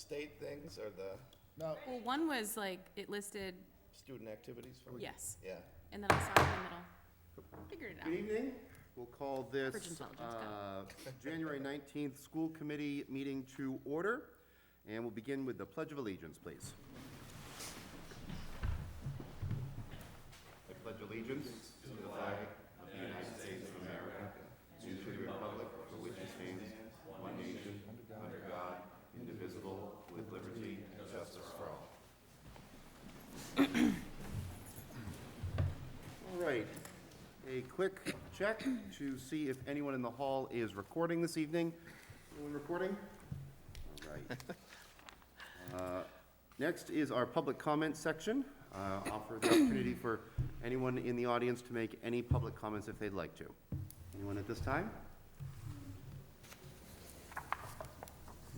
state things or the No, Well, one was like, it listed, student activities? yes, Yeah. and then I saw it in the middle. Figured it Good out. evening. We'll call this Average intelligence, January 19th School Committee meeting to order. And we'll begin with the Pledge of Allegiance, please. I pledge allegiance to the flag of the United States of America and to the republic for which it stands, one nation, under God, indivisible, with liberty and justice for all. All right. A quick check to see if anyone in the hall is recording this evening. Anyone recording? All right. Next is our public comment section. Offer the opportunity for anyone in the audience to make any public comments if they'd like to. Anyone at this time?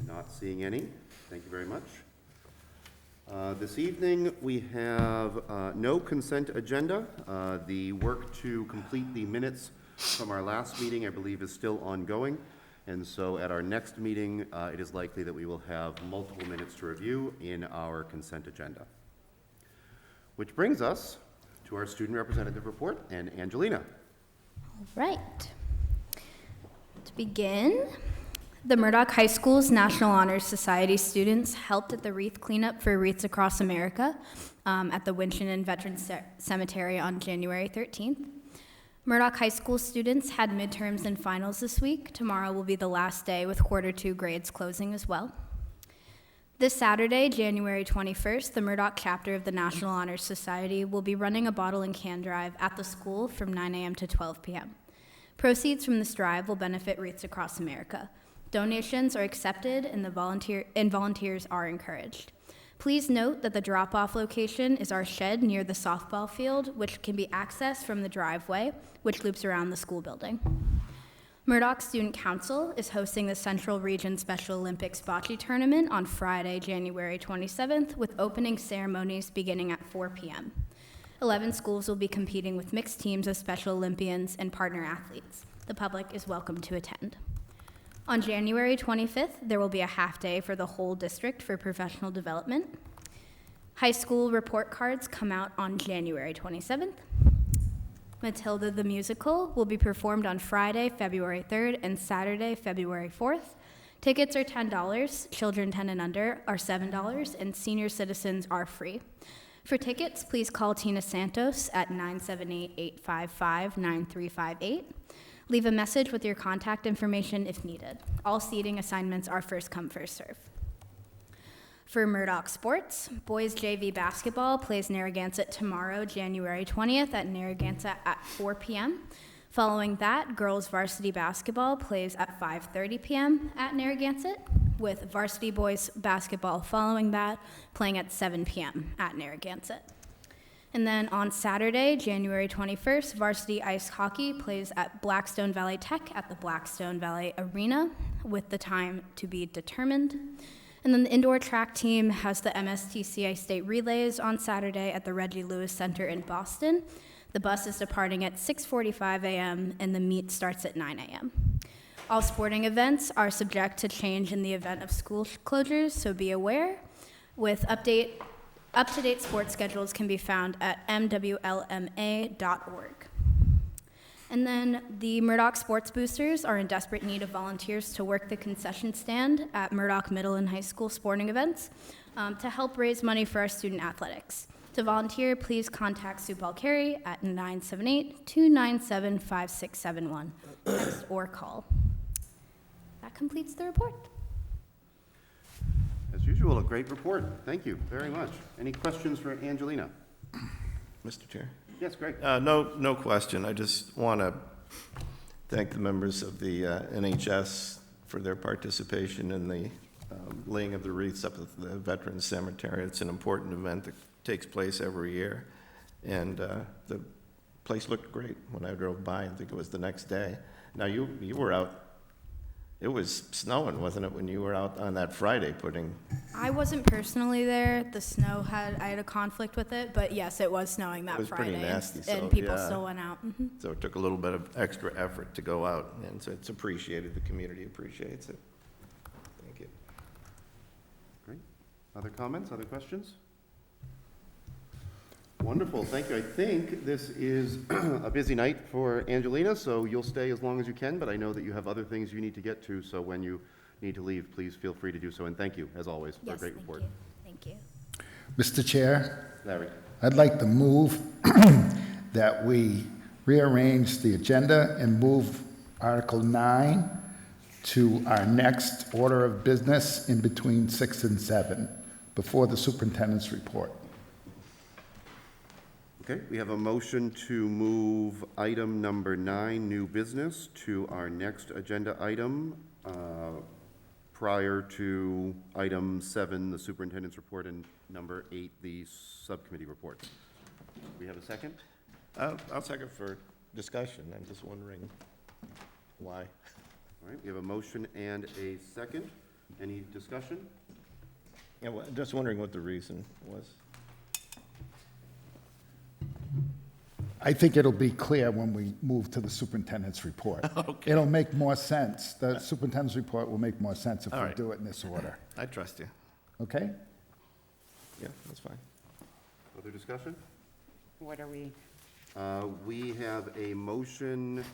Not seeing any. Thank you very much. This evening, we have no consent agenda. The work to complete the minutes from our last meeting, I believe, is still ongoing. And so at our next meeting, it is likely that we will have multiple minutes to review in our consent agenda. Which brings us to our student representative report and Angelina. All right. To begin, the Murdoch High School's National Honor Society students helped at the wreath cleanup for Wreaths Across America at the Winchendon Veterans Cemetery on January 13th. Murdoch High School students had midterms and finals this week. Tomorrow will be the last day with quarter 2 grades closing as well. This Saturday, January 21st, the Murdoch chapter of the National Honor Society will be running a bottle and can drive at the school from 9 a.m. to 12 p.m. Proceeds from this drive will benefit Wreaths Across America. Donations are accepted and volunteers are encouraged. Please note that the drop-off location is our shed near the softball field, which can be accessed from the driveway, which loops around the school building. Murdoch Student Council is hosting the Central Region Special Olympics bocce tournament on Friday, January 27th, with opening ceremonies beginning at 4 p.m. 11 schools will be competing with mixed teams of Special Olympians and partner athletes. The public is welcome to attend. On January 25th, there will be a half-day for the whole district for professional development. High school report cards come out on January 27th. Matilda the Musical will be performed on Friday, February 3rd, and Saturday, February 4th. Tickets are $10, children 10 and under are $7, and senior citizens are free. For tickets, please call Tina Santos at 978-855-9358. Leave a message with your contact information if needed. All seating assignments are first come, first serve. For Murdoch sports, boys JV basketball plays Narragansett tomorrow, January 20th at Narragansett at 4 p.m. Following that, girls varsity basketball plays at 5:30 p.m. at Narragansett, with varsity boys basketball following that, playing at 7 p.m. at Narragansett. And then on Saturday, January 21st, varsity ice hockey plays at Blackstone Valley Tech at the Blackstone Valley Arena, with the time to be determined. And then the indoor track team has the MSTCA State Relays on Saturday at the Reggie Lewis Center in Boston. The bus is departing at 6:45 a.m. and the meet starts at 9 a.m. All sporting events are subject to change in the event of school closures, so be aware. With up-to-date sports schedules can be found at mwlma.org. And then the Murdoch Sports Boosters are in desperate need of volunteers to work the concession stand at Murdoch Middle and High School sporting events to help raise money for our student athletics. To volunteer, please contact Sue Balcarry at 978-297-5671. Text or call. That completes the report. As usual, a great report. Thank you very much. Any questions for Angelina? Mr. Chair? Yes, Greg. No question. I just want to thank the members of the NHS for their participation in the laying of the wreaths up at the Veterans Cemetery. It's an important event that takes place every year. And the place looked great when I drove by. I think it was the next day. Now, you were out. It was snowing, wasn't it, when you were out on that Friday putting? I wasn't personally there. The snow I had a conflict with it, but yes, it was snowing that It was Friday. pretty nasty, and so, people yeah. still went out. Mm-hmm. So it took a little bit of extra effort to go out, and so it's appreciated. The community appreciates it. Thank you. Great. Other comments, other questions? Wonderful, thank you. I think this is a busy night for Angelina, so you'll stay as long as you can, but I know that you have other things you need to get to, so when you need to leave, please feel free to do so, and thank you, as always, for a Yes, great thank report. you. Thank you. Mr. Chair, Larry? I'd like to move that we rearrange the agenda and move Article 9 to our next order of business in between 6 and 7, before the superintendent's report. Okay, we have a motion to move item number 9, new business, to our next agenda item, prior to item 7, the superintendent's report, and number 8, the subcommittee reports. We have a second? I'll second for discussion. I'm just wondering why. All right, we have a motion and a second. Any discussion? Yeah, well, just wondering what the reason was. I think it'll be clear when we move to the superintendent's report. It'll make more sense. The superintendent's report will make more sense if All we right. do it in this order. I trust you. Okay? Yeah, that's fine. Other discussion? What are we, We have a motion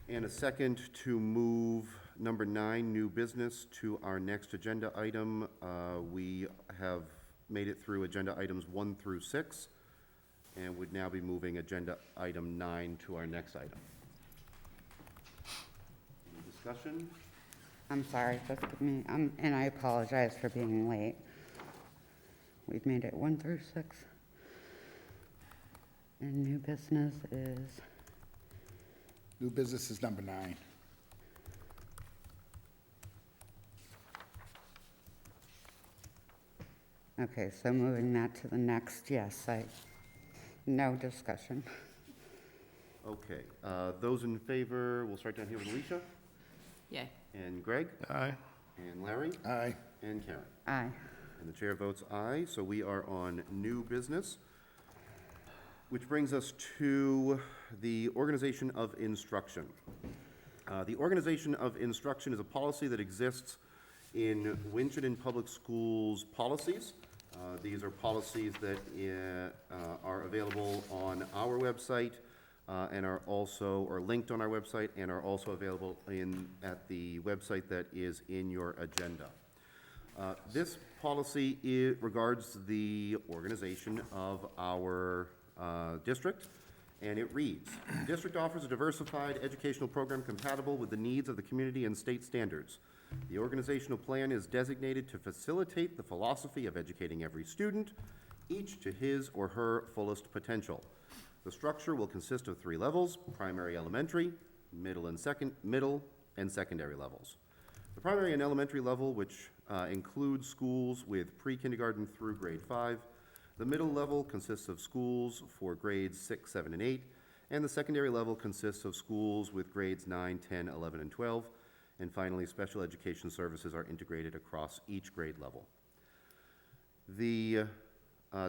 and a second to move number 9, new business, to our next agenda item. We have made it through agenda items 1 through 6, and would now be moving agenda item 9 to our next item. Any discussion? I'm sorry, just give me, and I apologize for being late. We've made it 1 through 6. And new business is, New business is number 9. okay, so moving that to the next, yes, no discussion. Okay, those in favor, we'll start down here with Alicia, Yay. and Greg, Aye. and Larry, Aye. and Karen. Aye. And the chair votes aye, so we are on new business, which brings us to the organization of instruction. The organization of instruction is a policy that exists in Winchendon Public Schools policies. These are policies that are available on our website and are also, or linked on our website, and are also available at the website that is in your agenda. This policy regards the organization of our district, and it reads, "The district offers a diversified educational program compatible with the needs of the community and state standards. The organizational plan is designated to facilitate the philosophy of educating every student, each to his or her fullest potential. The structure will consist of 3 levels: primary, elementary, middle and secondary levels. The primary and elementary level, which includes schools with pre-kindergarten through grade 5. The middle level consists of schools for grades 6, 7, and 8, and the secondary level consists of schools with grades 9, 10, 11, and 12. And finally, special education services are integrated across each grade level." The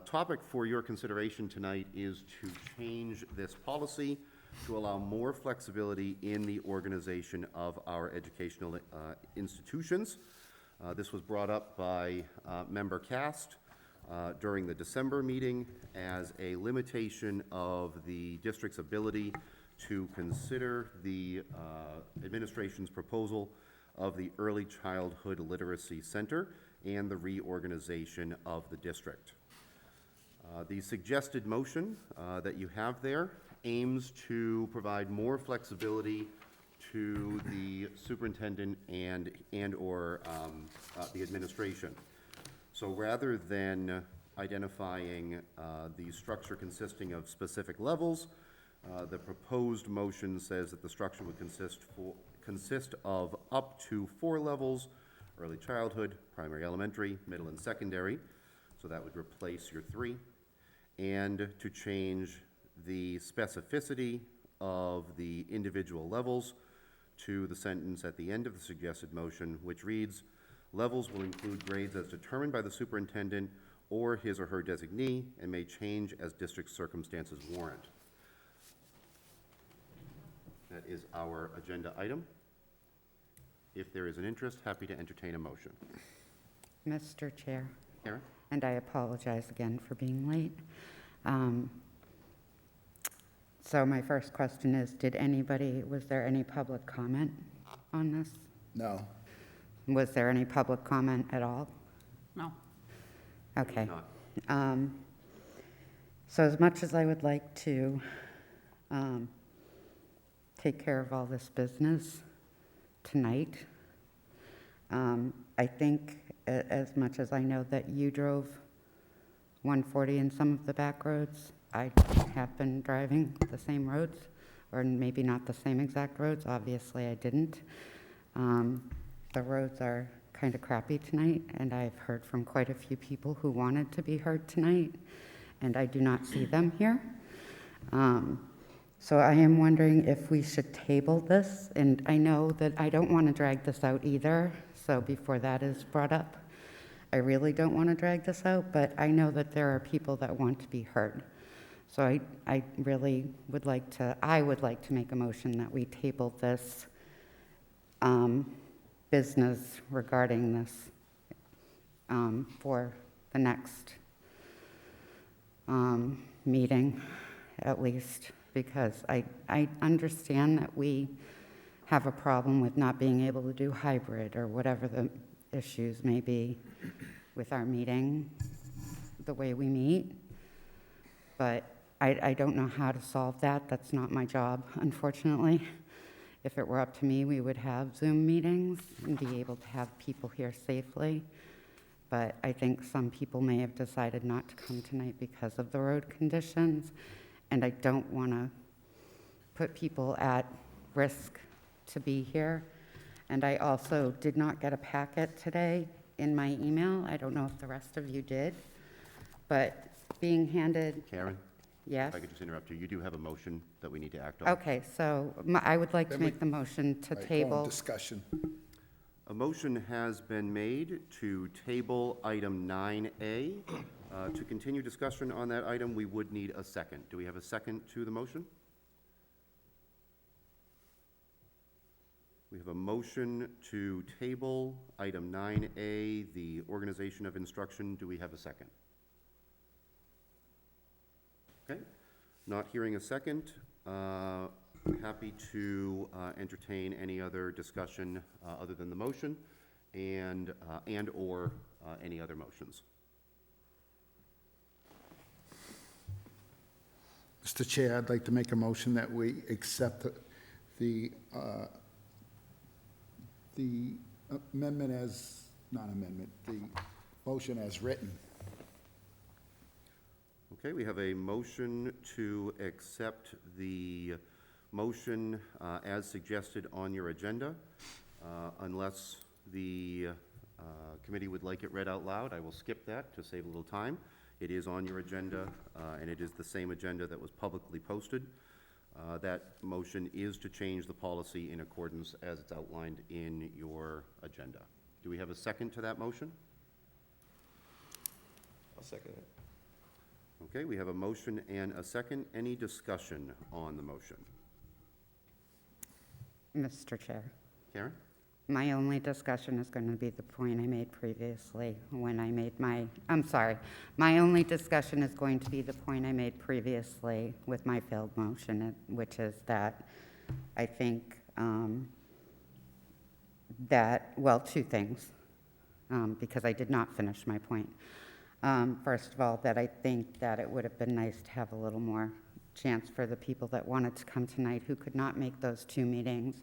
topic for your consideration tonight is to change this policy to allow more flexibility in the organization of our educational institutions. This was brought up by Member Cast during the December meeting as a limitation of the district's ability to consider the administration's proposal of the Early Childhood Literacy Center and the reorganization of the district. The suggested motion that you have there aims to provide more flexibility to the superintendent and/or the administration. So rather than identifying the structure consisting of specific levels, the proposed motion says that the structure would consist of up to 4 levels: early childhood, primary, elementary, middle, and secondary. So that would replace your 3. And to change the specificity of the individual levels to the sentence at the end of the suggested motion, which reads, "Levels will include grades as determined by the superintendent or his or her designee and may change as district circumstances warrant." That is our agenda item. If there is an interest, happy to entertain a motion. Mr. Chair, Karen? and I apologize again for being late. So my first question is, was there any public comment on this? No. Was there any public comment at all? No. Okay. Not. So as much as I would like to take care of all this business tonight, I think as much as I know that you drove 140 in some of the back roads, I have been driving the same roads, or maybe not the same exact roads. Obviously, I didn't. The roads are kind of crappy tonight, and I've heard from quite a few people who wanted to be heard tonight, and I do not see them here. So I am wondering if we should table this, and I know that I don't want to drag this out either, so before that is brought up, I really don't want to drag this out, but I know that there are people that want to be heard. So I really would like to make a motion that we table this business regarding this for the next meeting, at least, because I understand that we have a problem with not being able to do hybrid or whatever the issues may be with our meeting, the way we meet, but I don't know how to solve that. That's not my job, unfortunately. If it were up to me, we would have Zoom meetings and be able to have people here safely. But I think some people may have decided not to come tonight because of the road conditions. And I don't want to put people at risk to be here. And I also did not get a packet today in my email. I don't know if the rest of you did. But being handed, Karen? yes? If I could just interrupt you, you do have a motion that we need to act on. Okay, so I would like to Then we- make the motion to Right, go on table. discussion. A motion has been made to table item 9A. To continue discussion on that item, we would need a second. Do we have a second to the motion? We have a motion to table item 9A, the organization of instruction. Do we have a second? Okay, not hearing a second. Happy to entertain any other discussion other than the motion and/or any other motions. Mr. Chair, I'd like to make a motion that we accept the amendment as, not amendment, the motion as written. Okay, we have a motion to accept the motion as suggested on your agenda. Unless the committee would like it read out loud, I will skip that to save a little time. It is on your agenda, and it is the same agenda that was publicly posted. That motion is to change the policy in accordance as it's outlined in your agenda. Do we have a second to that motion? I'll second it. Okay, we have a motion and a second. Any discussion on the motion? Mr. Chair, Karen? my only discussion is going to be the point I made previously when I made my only discussion is going to be the point I made previously with my failed motion, which is that I think two things, because I did not finish my point. First of all, that I think that it would have been nice to have a little more chance for the people that wanted to come tonight who could not make those two meetings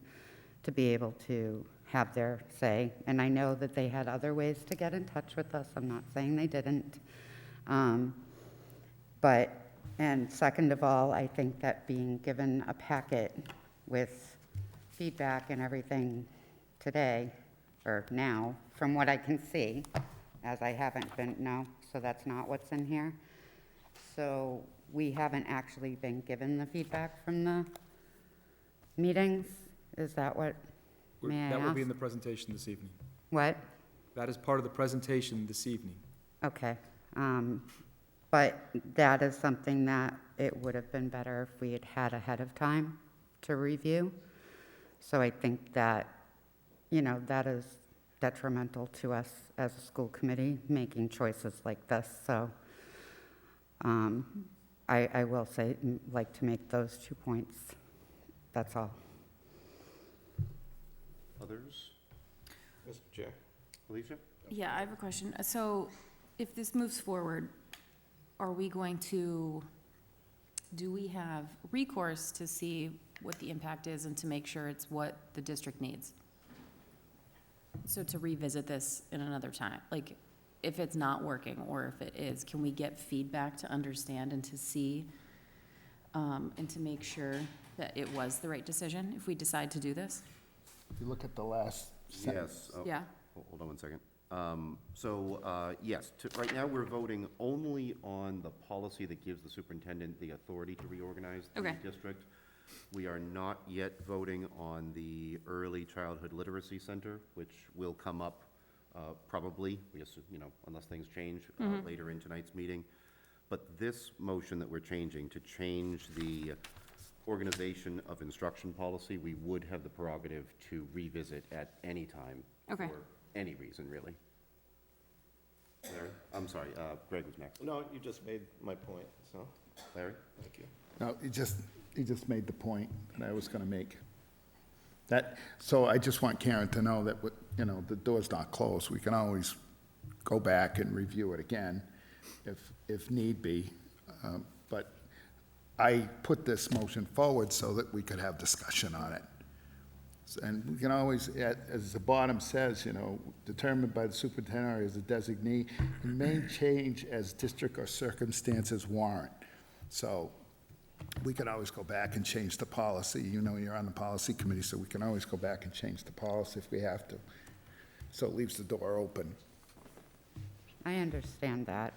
to be able to have their say. And I know that they had other ways to get in touch with us. I'm not saying they didn't. And second of all, I think that being given a packet with feedback and everything today, or now, from what I can see, as I haven't been, no, so that's not what's in here. So we haven't actually been given the feedback from the meetings? Is that what, may I That will be in ask? the presentation this evening. What? That is part of the presentation this evening. Okay. But that is something that it would have been better if we had had ahead of time to review. So I think that, that is detrimental to us as a school committee, making choices like this. So I will say, like to make those 2 points. That's all. Others? Mr. Chair. Alicia? Yeah, I have a question. So if this moves forward, are we going to, do we have recourse to see what the impact is and to make sure it's what the district needs? So to revisit this in another time, like if it's not working or if it is, can we get feedback to understand and to see and to make sure that it was the right decision if we decide to do this? If you look at the last sentence. Yes. Oh, Yeah. Hold on one second. Yes, right now, we're voting only on the policy that gives the superintendent the authority to reorganize the Okay. district. We are not yet voting on the Early Childhood Literacy Center, which will come up probably, we assume, unless things change later in tonight's meeting. But this motion that we're changing, to change the organization of instruction policy, we would have the prerogative to revisit at any time. Okay. For any reason, really. Larry? I'm sorry, Greg was next. No, you just made my point, so, Larry? thank you. No, he just made the point that I was going to make. So I just want Karen to know that, the door's not closed. We can always go back and review it again if need be. But I put this motion forward so that we could have discussion on it. And we can always, as the bottom says, determined by the superintendent or as a designee, and may change as district or circumstances warrant. So we can always go back and change the policy. You're on the policy committee, so we can always go back and change the policy if we have to. So it leaves the door open. I understand that.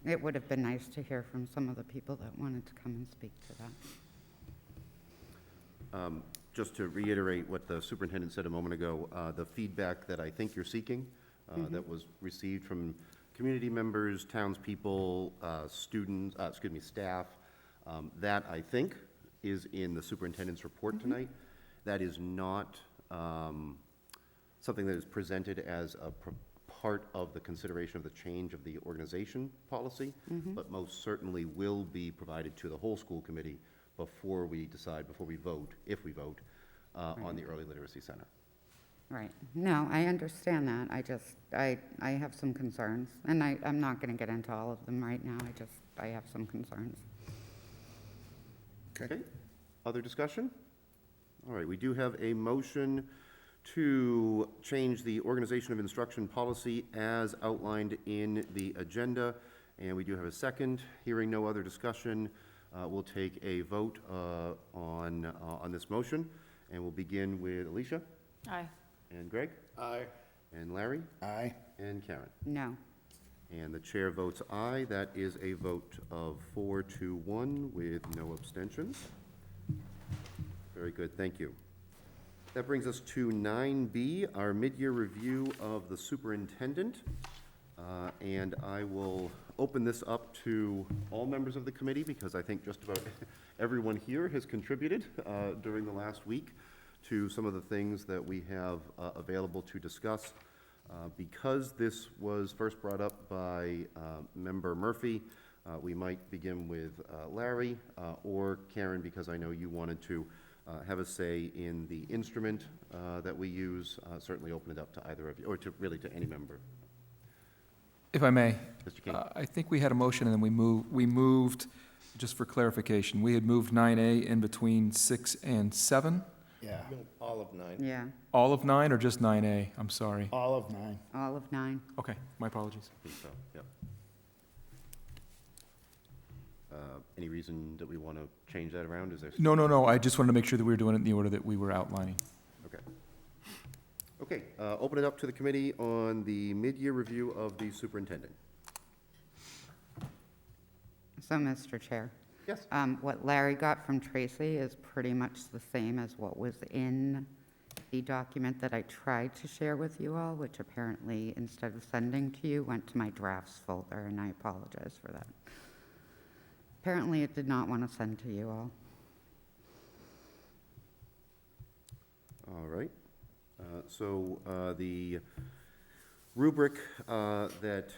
It would have been nice to hear from some of the people that wanted to come and speak to that. Just to reiterate what the superintendent said a moment ago, the feedback that I think you're seeking, that was received from community members, townspeople, students, staff, that I think is in the superintendent's report tonight. That is not something that is presented as a part of the consideration of the change of the organization policy, but most certainly will be provided to the whole school committee before we vote, if we vote, on the Early Literacy Center. Right. No, I understand that. I have some concerns, and I'm not going to get into all of them right now. I have some concerns. Okay. Other discussion? All right, we do have a motion to change the organization of instruction policy as outlined in the agenda, and we do have a second. Hearing no other discussion, we'll take a vote on this motion, and we'll begin with Alicia, Aye. and Greg, Aye. and Larry, Aye. and Karen. No. And the chair votes aye. That is a vote of 4-1 with no abstentions. Very good, thank you. That brings us to 9B, our mid-year review of the superintendent. And I will open this up to all members of the committee because I think just about everyone here has contributed during the last week to some of the things that we have available to discuss. Because this was first brought up by Member Murphy, we might begin with Larry or Karen, because I know you wanted to have a say in the instrument that we use. Certainly open it up to either of you, or to really to any member. If I may, Mr. King? I think we had a motion and then we moved, just for clarification, we had moved 9A in between 6 and 7? Yeah, No, all of 9. Yeah. All of 9 or just 9A? I'm sorry. all of 9. All of 9. Okay, my apologies. I think so, yep. Any reason that we want to change that around? Is there? No, I just wanted to make sure that we were doing it in the order that we were outlining. Okay. Okay, open it up to the committee on the mid-year review of the superintendent. So, Mr. Chair, Yes. what Larry got from Tracy is pretty much the same as what was in the document that I tried to share with you all, which apparently, instead of sending to you, went to my drafts folder, and I apologize for that. Apparently, it did not want to send to you all. All right. The rubric that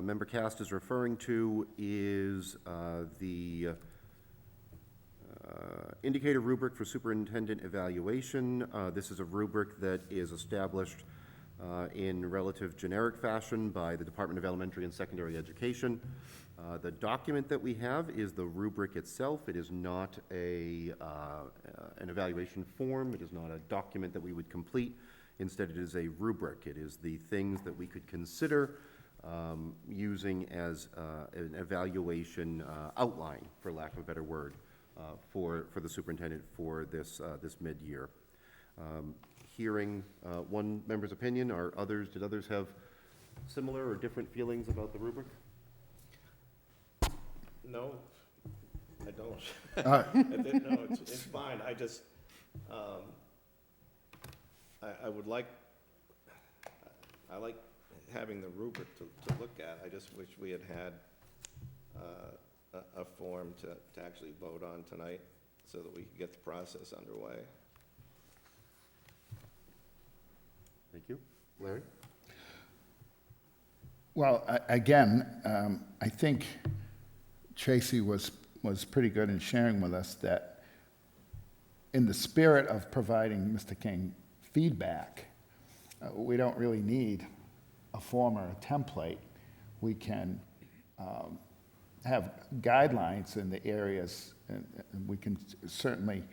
Member Cast is referring to is the indicator rubric for superintendent evaluation. This is a rubric that is established in relative generic fashion by the Department of Elementary and Secondary Education. The document that we have is the rubric itself. It is not an evaluation form. It is not a document that we would complete. Instead, it is a rubric. It is the things that we could consider using as an evaluation outline, for lack of a better word, for the superintendent for this mid-year. Hearing one member's opinion, did others have similar or different feelings about the rubric? No, I don't. Uh, No, it's fine. I just, I would like, I like having the rubric to look at. I just wish we had a form to actually vote on tonight so that we could get the process underway. Thank you. Larry? Well, again, I think Tracy was pretty good in sharing with us that in the spirit of providing Mr. King feedback, we don't really need a form or a template. We can have guidelines in the areas, and we can certainly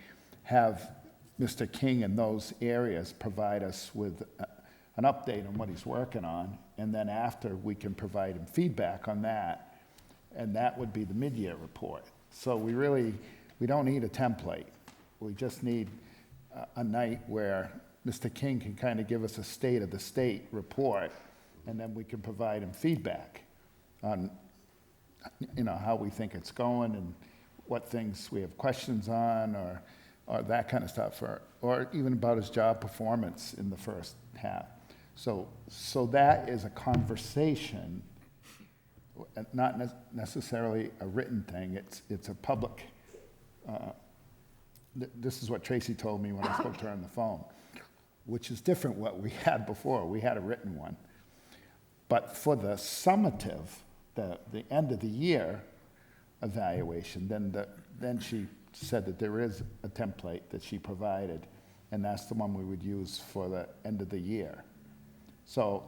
have Mr. King in those areas provide us with an update on what he's working on, and then after, we can provide him feedback on that, and that would be the mid-year report. So we don't need a template. We just need a night where Mr. King can kind of give us a state of the state report, and then we can provide him feedback on, how we think it's going and what things we have questions on, or that kind of stuff, or even about his job performance in the first half. So that is a conversation, not necessarily a written thing. It's a public. This is what Tracy told me when I spoke to her on the phone, which is different what we had before. We had a written one, but for the summative, the end of the year evaluation, then she said that there is a template that she provided, and that's the one we would use for the end of the year. So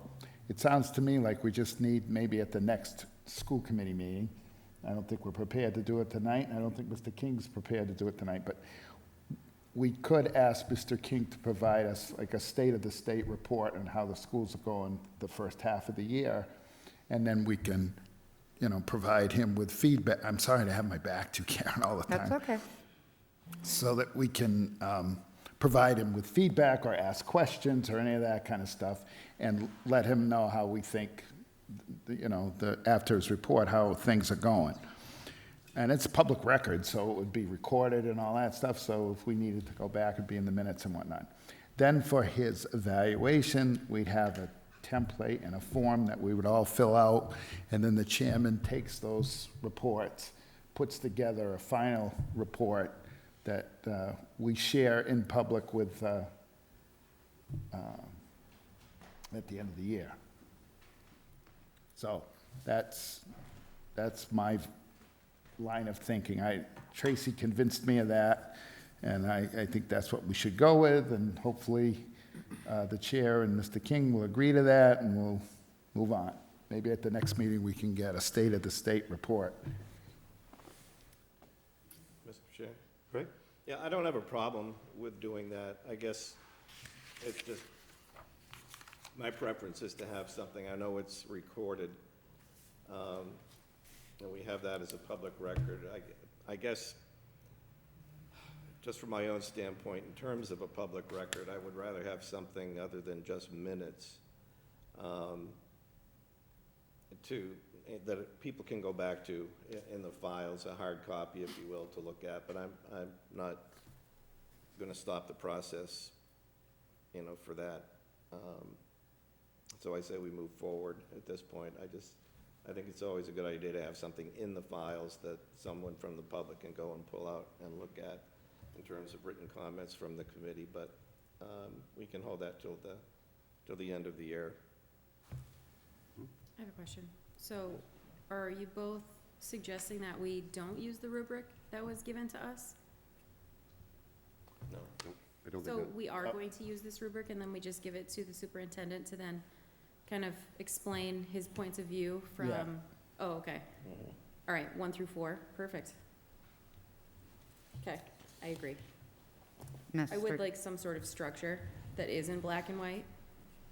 it sounds to me like we just need, maybe at the next school committee meeting, I don't think we're prepared to do it tonight, and I don't think Mr. King's prepared to do it tonight, but we could ask Mr. King to provide us like a state of the state report on how the schools are going the first half of the year, and then we can, provide him with feedback. I'm sorry to have my back to Karen all the time. That's okay. So that we can provide him with feedback or ask questions or any of that kind of stuff, and let him know how we think, after his report, how things are going. And it's public record, so it would be recorded and all that stuff, so if we needed to go back, it'd be in the minutes and whatnot. Then for his evaluation, we'd have a template and a form that we would all fill out, and then the chairman takes those reports, puts together a final report that we share in public with, at the end of the year. So that's my line of thinking. Tracy convinced me of that, and I think that's what we should go with, and hopefully the chair and Mr. King will agree to that, and we'll move on. Maybe at the next meeting, we can get a state of the state report. Mr. Chair? Right? Yeah, I don't have a problem with doing that. I guess it's just, my preference is to have something, I know it's recorded, and we have that as a public record. I guess, just from my own standpoint, in terms of a public record, I would rather have something other than just minutes, that people can go back to in the files, a hard copy, if you will, to look at, but I'm not gonna stop the process, for that. So I say we move forward at this point. I think it's always a good idea to have something in the files that someone from the public can go and pull out and look at in terms of written comments from the committee, but we can hold that till till the end of the year. I have a question. So are you both suggesting that we don't use the rubric that was given to us? No. I don't So think that, we are going to use this rubric and then we just give it to the superintendent to then kind of explain his points of view from, Yeah. oh, okay. All right, 1 through 4, perfect. Okay, I agree. I would Mr. like some sort of structure that is in black and white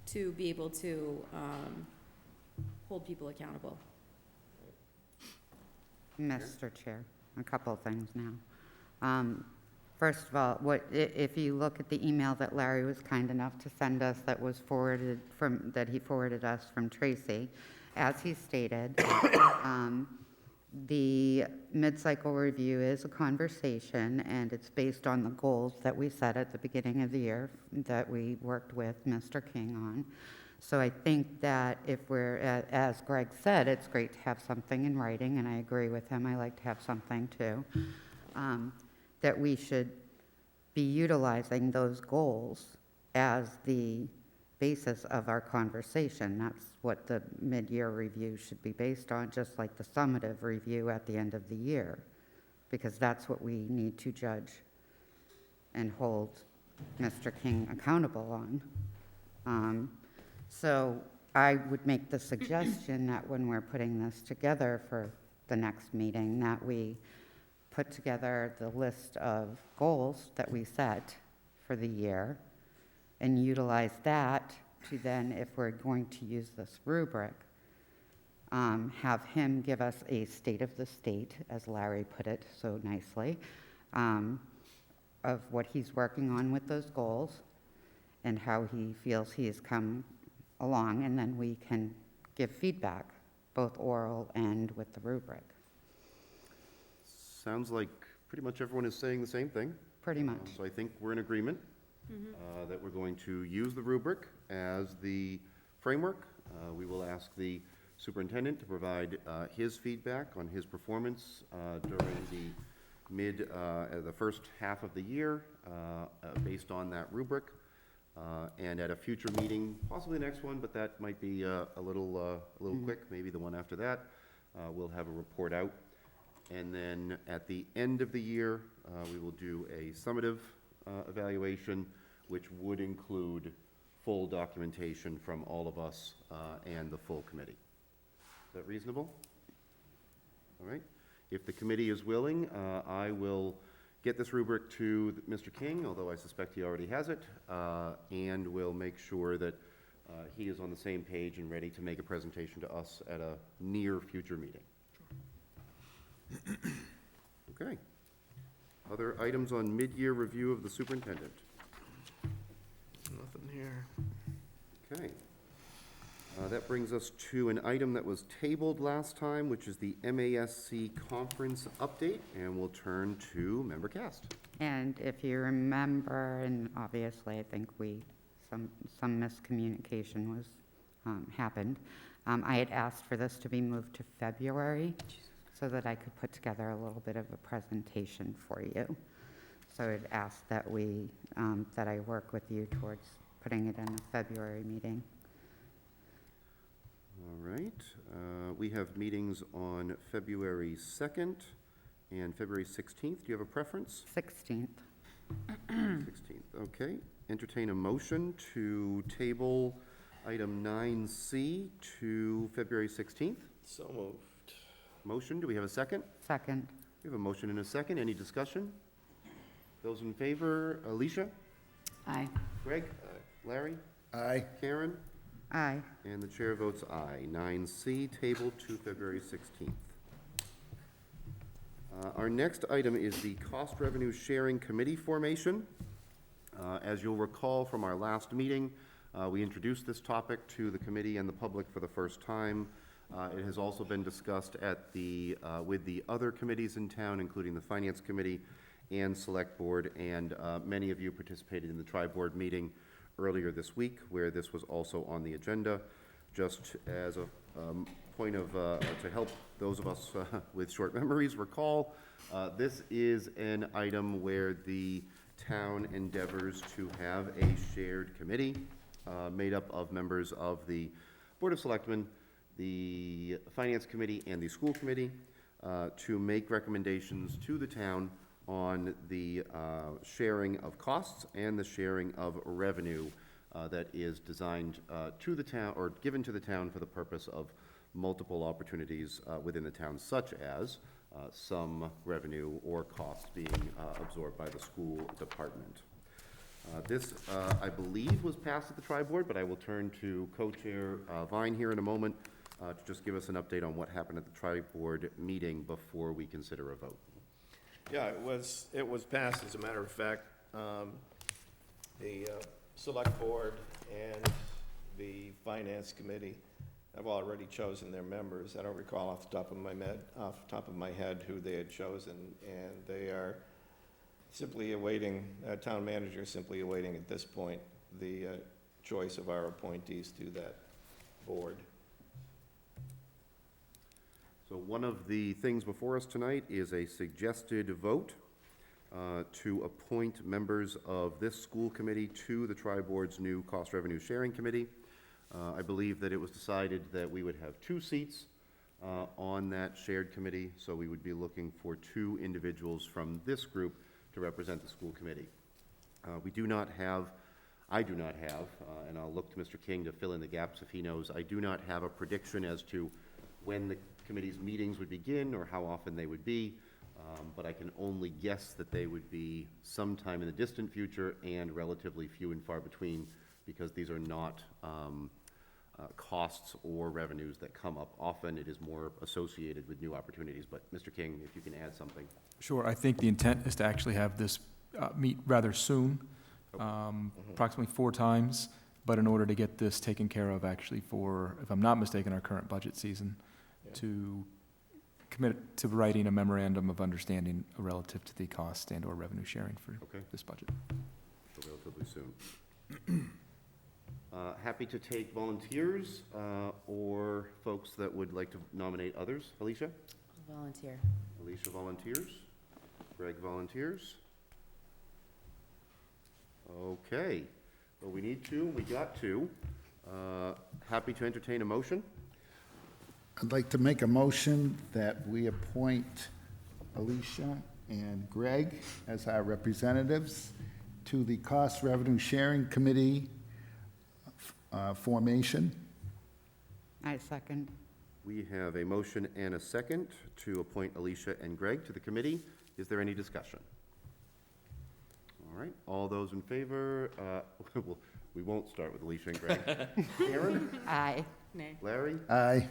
to be able to, hold people accountable. Mr. Chair, a couple of things now. First of all, if you look at the email that Larry was kind enough to send us that was forwarded that he forwarded us from Tracy, as he stated, the mid-cycle review is a conversation, and it's based on the goals that we set at the beginning of the year that we worked with Mr. King on. So I think that if we're, as Greg said, it's great to have something in writing, and I agree with him, I like to have something too, that we should be utilizing those goals as the basis of our conversation. That's what the mid-year review should be based on, just like the summative review at the end of the year, because that's what we need to judge and hold Mr. King accountable on. So I would make the suggestion that when we're putting this together for the next meeting, that we put together the list of goals that we set for the year and utilize that to then, if we're going to use this rubric, have him give us a state of the state, as Larry put it so nicely, of what he's working on with those goals and how he feels he has come along, and then we can give feedback, both oral and with the rubric, sounds like pretty much everyone is saying the same thing. pretty much. So I think we're in agreement that we're going to use the rubric as the framework. We will ask the superintendent to provide his feedback on his performance during the first half of the year based on that rubric. And at a future meeting, possibly the next one, but that might be a little quick, maybe the one after that, we'll have a report out. And then at the end of the year, we will do a summative evaluation, which would include full documentation from all of us and the full committee. Is that reasonable? All right. If the committee is willing, I will get this rubric to Mr. King, although I suspect he already has it, and we'll make sure that he is on the same page and ready to make a presentation to us at a near future meeting. Okay. Other items on mid-year review of the superintendent? Nothing here. Okay. That brings us to an item that was tabled last time, which is the MASC conference update, and we'll turn to member Cast. And if you remember, and obviously I think some miscommunication was, happened, I had asked for this to be moved to February so that I could put together a little bit of a presentation for you. So I'd ask that that I work with you towards putting it in a February meeting. All right. We have meetings on February 2nd and February 16th. Do you have a preference? 16th. 16th, okay. Entertain a motion to table item 9C to February 16th. So moved. Motion, do we have a second? Second. We have a motion and a second. Any discussion? Those in favor, Alicia? Aye. Greg? Larry? Aye. Karen? Aye. And the chair votes aye. 9C, tabled to February 16th. Our next item is the Cost Revenue Sharing Committee formation. As you'll recall from our last meeting, we introduced this topic to the committee and the public for the first time. It has also been discussed with the other committees in town, including the Finance Committee and Select Board, and many of you participated in the Tri-Board meeting earlier this week, where this was also on the agenda. Just as a point of, to help those of us with short memories recall, this is an item where the town endeavors to have a shared committee made up of members of the Board of Selectmen, the Finance Committee, and the School Committee, to make recommendations to the town on the sharing of costs and the sharing of revenue that is designed to the town, or given to the town for the purpose of multiple opportunities within the town, such as some revenue or costs being absorbed by the school department. This, I believe, was passed at the tri-board, but I will turn to co-chair Vine here in a moment to just give us an update on what happened at the tri-board meeting before we consider a vote. Yeah, it was passed, as a matter of fact. The Select Board and the Finance Committee have already chosen their members. I don't recall off the top of my head who they had chosen, and they are simply awaiting, town manager is simply awaiting at this point the choice of our appointees to that board. So one of the things before us tonight is a suggested vote to appoint members of this school committee to the tri-board's new cost revenue sharing committee. I believe that it was decided that we would have 2 seats on that shared committee, so we would be looking for 2 individuals from this group to represent the school committee. I do not have, and I'll look to Mr. King to fill in the gaps if he knows, I do not have a prediction as to when the committee's meetings would begin or how often they would be, but I can only guess that they would be sometime in the distant future and relatively few and far between, because these are not costs or revenues that come up often. It is more associated with new opportunities. But Mr. King, if you can add something. Sure, I think the intent is to actually have this meet rather soon, approximately 4 times, but in order to get this taken care of actually for, if I'm not mistaken, our current budget season, to commit to writing a memorandum of understanding relative to the cost and/or revenue sharing for this budget. So relatively soon. Happy to take volunteers or folks that would like to nominate others. Alicia? Volunteer. Alicia volunteers. Greg volunteers. Okay. Well, we need 2. We got 2. Happy to entertain a motion. I'd like to make a motion that we appoint Alicia and Greg as our representatives to the Cost Revenue Sharing Committee formation. I second. We have a motion and a second to appoint Alicia and Greg to the committee. Is there any discussion? All right, all those in favor, well, we won't start with Alicia and Greg. Karen? Aye. Nay. Larry? Aye.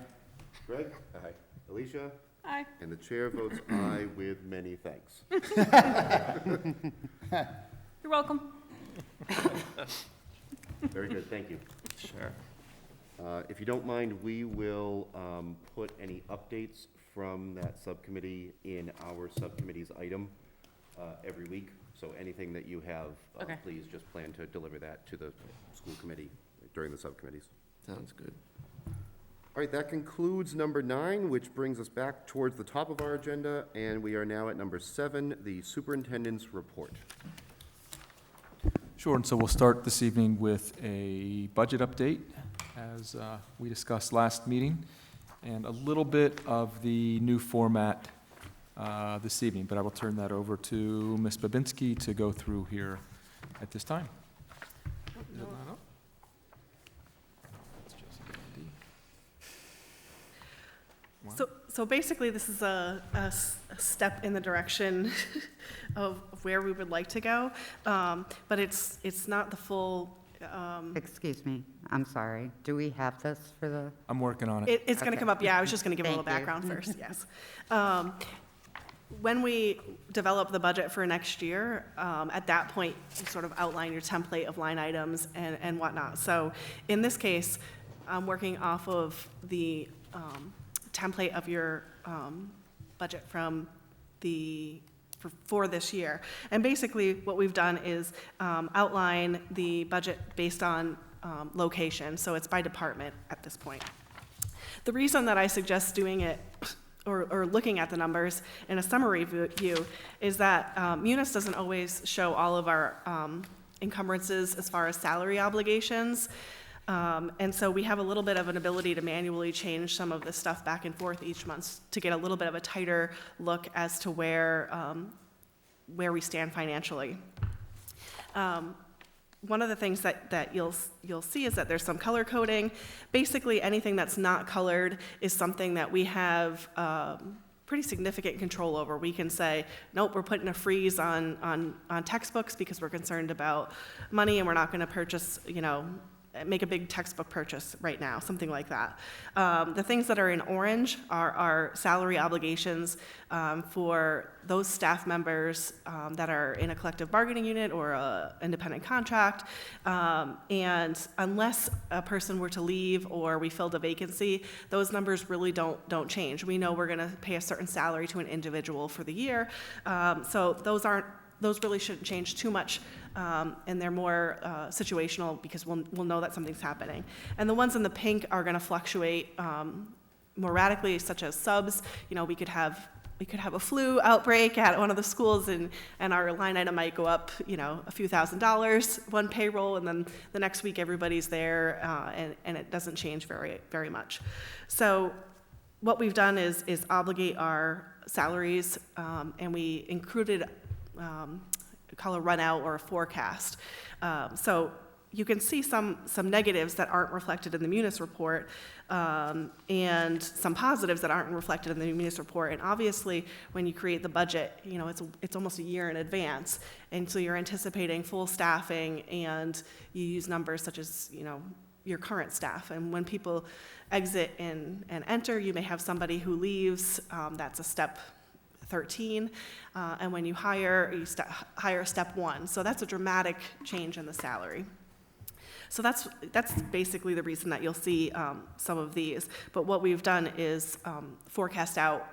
Greg? Aye. Alicia? Aye. And the chair votes aye with many thanks. You're welcome. Very good, thank you. Sure. If you don't mind, we will put any updates from that subcommittee in our subcommittee's item every week. So anything that you have, Okay. please just plan to deliver that to the school committee during the subcommittees. Sounds good. All right, that concludes number 9, which brings us back towards the top of our agenda, and we are now at number 7, the superintendent's report. Sure, and so we'll start this evening with a budget update, as we discussed last meeting, and a little bit of the new format this evening, but I will turn that over to Ms. Babinski to go through here at this time. Is it not up? It's just Andy. So basically, this is a step in the direction of where we would like to go, but it's not the full. Excuse me, I'm sorry. Do we have this for the, I'm working on it. It's going to Okay. come up, yeah, I was just going to give a little Thank you. background first, yes. When we develop the budget for next year, at that point, you sort of outline your template of line items and whatnot. So in this case, I'm working off of the template of your budget from for this year. And basically, what we've done is outline the budget based on location, so it's by department at this point. The reason that I suggest doing it or looking at the numbers in a summary view is that Munis doesn't always show all of our encumbrances as far as salary obligations. And so we have a little bit of an ability to manually change some of this stuff back and forth each month to get a little bit of a tighter look as to where we stand financially. One of the things that you'll see is that there's some color coding. Basically, anything that's not colored is something that we have pretty significant control over. We can say, nope, we're putting a freeze on textbooks because we're concerned about money and we're not going to purchase, make a big textbook purchase right now, something like that. The things that are in orange are salary obligations for those staff members that are in a collective bargaining unit or an independent contract. And unless a person were to leave or we filled a vacancy, those numbers really don't change. We know we're going to pay a certain salary to an individual for the year. So those really shouldn't change too much, and they're more situational because we'll know that something's happening. And the ones in the pink are going to fluctuate more radically, such as subs. We could have a flu outbreak at one of the schools, and our line item might go up, a few $1,000s, one payroll, and then the next week everybody's there, and it doesn't change very, very much. So what we've done is obligate our salaries, and we included call a run out or a forecast. So you can see some negatives that aren't reflected in the Munis report, and some positives that aren't reflected in the Munis report. And obviously, when you create the budget, it's almost a year in advance, and so you're anticipating full staffing, and you use numbers such as your current staff. And when people exit and enter, you may have somebody who leaves. That's a step 13, and when you hire, hire step 1. So that's a dramatic change in the salary. So that's basically the reason that you'll see some of these. But what we've done is forecast out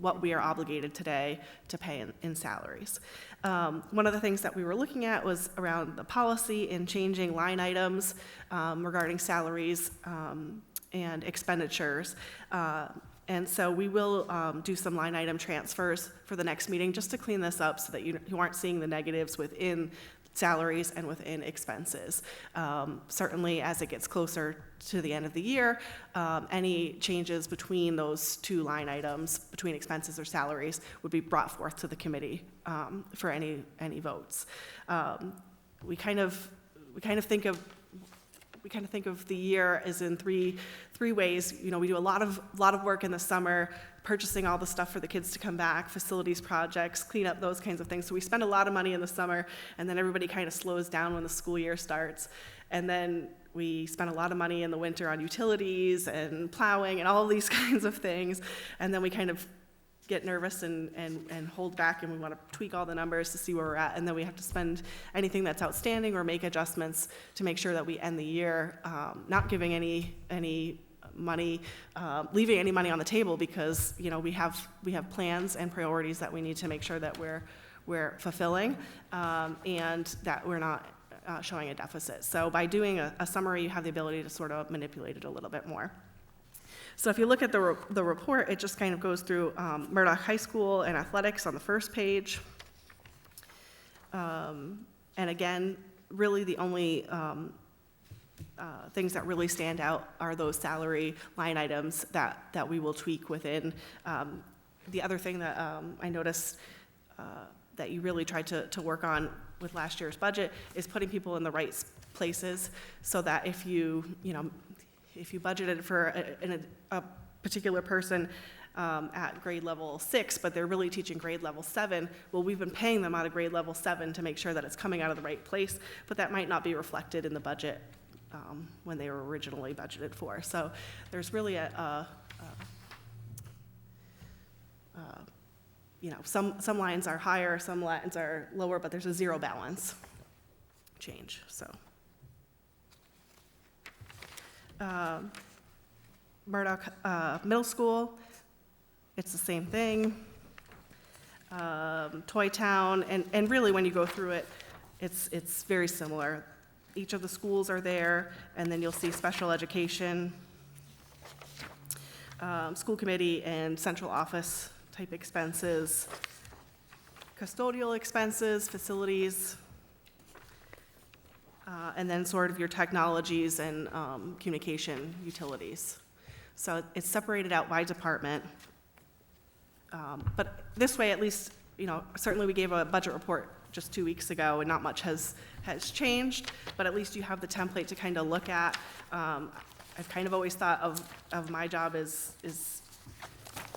what we are obligated today to pay in salaries. One of the things that we were looking at was around the policy in changing line items regarding salaries and expenditures. And so we will do some line item transfers for the next meeting just to clean this up so that you aren't seeing the negatives within salaries and within expenses. Certainly, as it gets closer to the end of the year, any changes between those two line items, between expenses or salaries, would be brought forth to the committee for any votes. We kind of think of the year as in three ways. We do a lot of work in the summer, purchasing all the stuff for the kids to come back, facilities projects, clean up, those kinds of things. So we spend a lot of money in the summer, and then everybody kind of slows down when the school year starts. And then we spend a lot of money in the winter on utilities and plowing and all of these kinds of things. And then we kind of get nervous and hold back, and we want to tweak all the numbers to see where we're at, and then we have to spend anything that's outstanding or make adjustments to make sure that we end the year not giving any money, leaving any money on the table, because we have plans and priorities that we need to make sure that we're fulfilling, and that we're not showing a deficit. So by doing a summary, you have the ability to sort of manipulate it a little bit more. So if you look at the report, it just kind of goes through Murdoch High School and athletics on the first page. And again, really the only things that really stand out are those salary line items that we will tweak within. The other thing that I noticed that you really tried to work on with last year's budget is putting people in the right places, so that if you budgeted for a particular person at grade level 6, but they're really teaching grade level 7, well, we've been paying them out of grade level 7 to make sure that it's coming out of the right place, but that might not be reflected in the budget when they were originally budgeted for. So there's really some lines are higher, some lines are lower, but there's a zero balance change, so. Murdoch Middle School, it's the same thing. Toy Town, and really when you go through it, it's very similar. Each of the schools are there, and then you'll see special education, school committee and central office type expenses, custodial expenses, facilities, and then sort of your technologies and communication utilities. So it's separated out by department. But this way, at least, certainly we gave a budget report just 2 weeks ago, and not much has changed, but at least you have the template to kind of look at. I've kind of always thought of my job as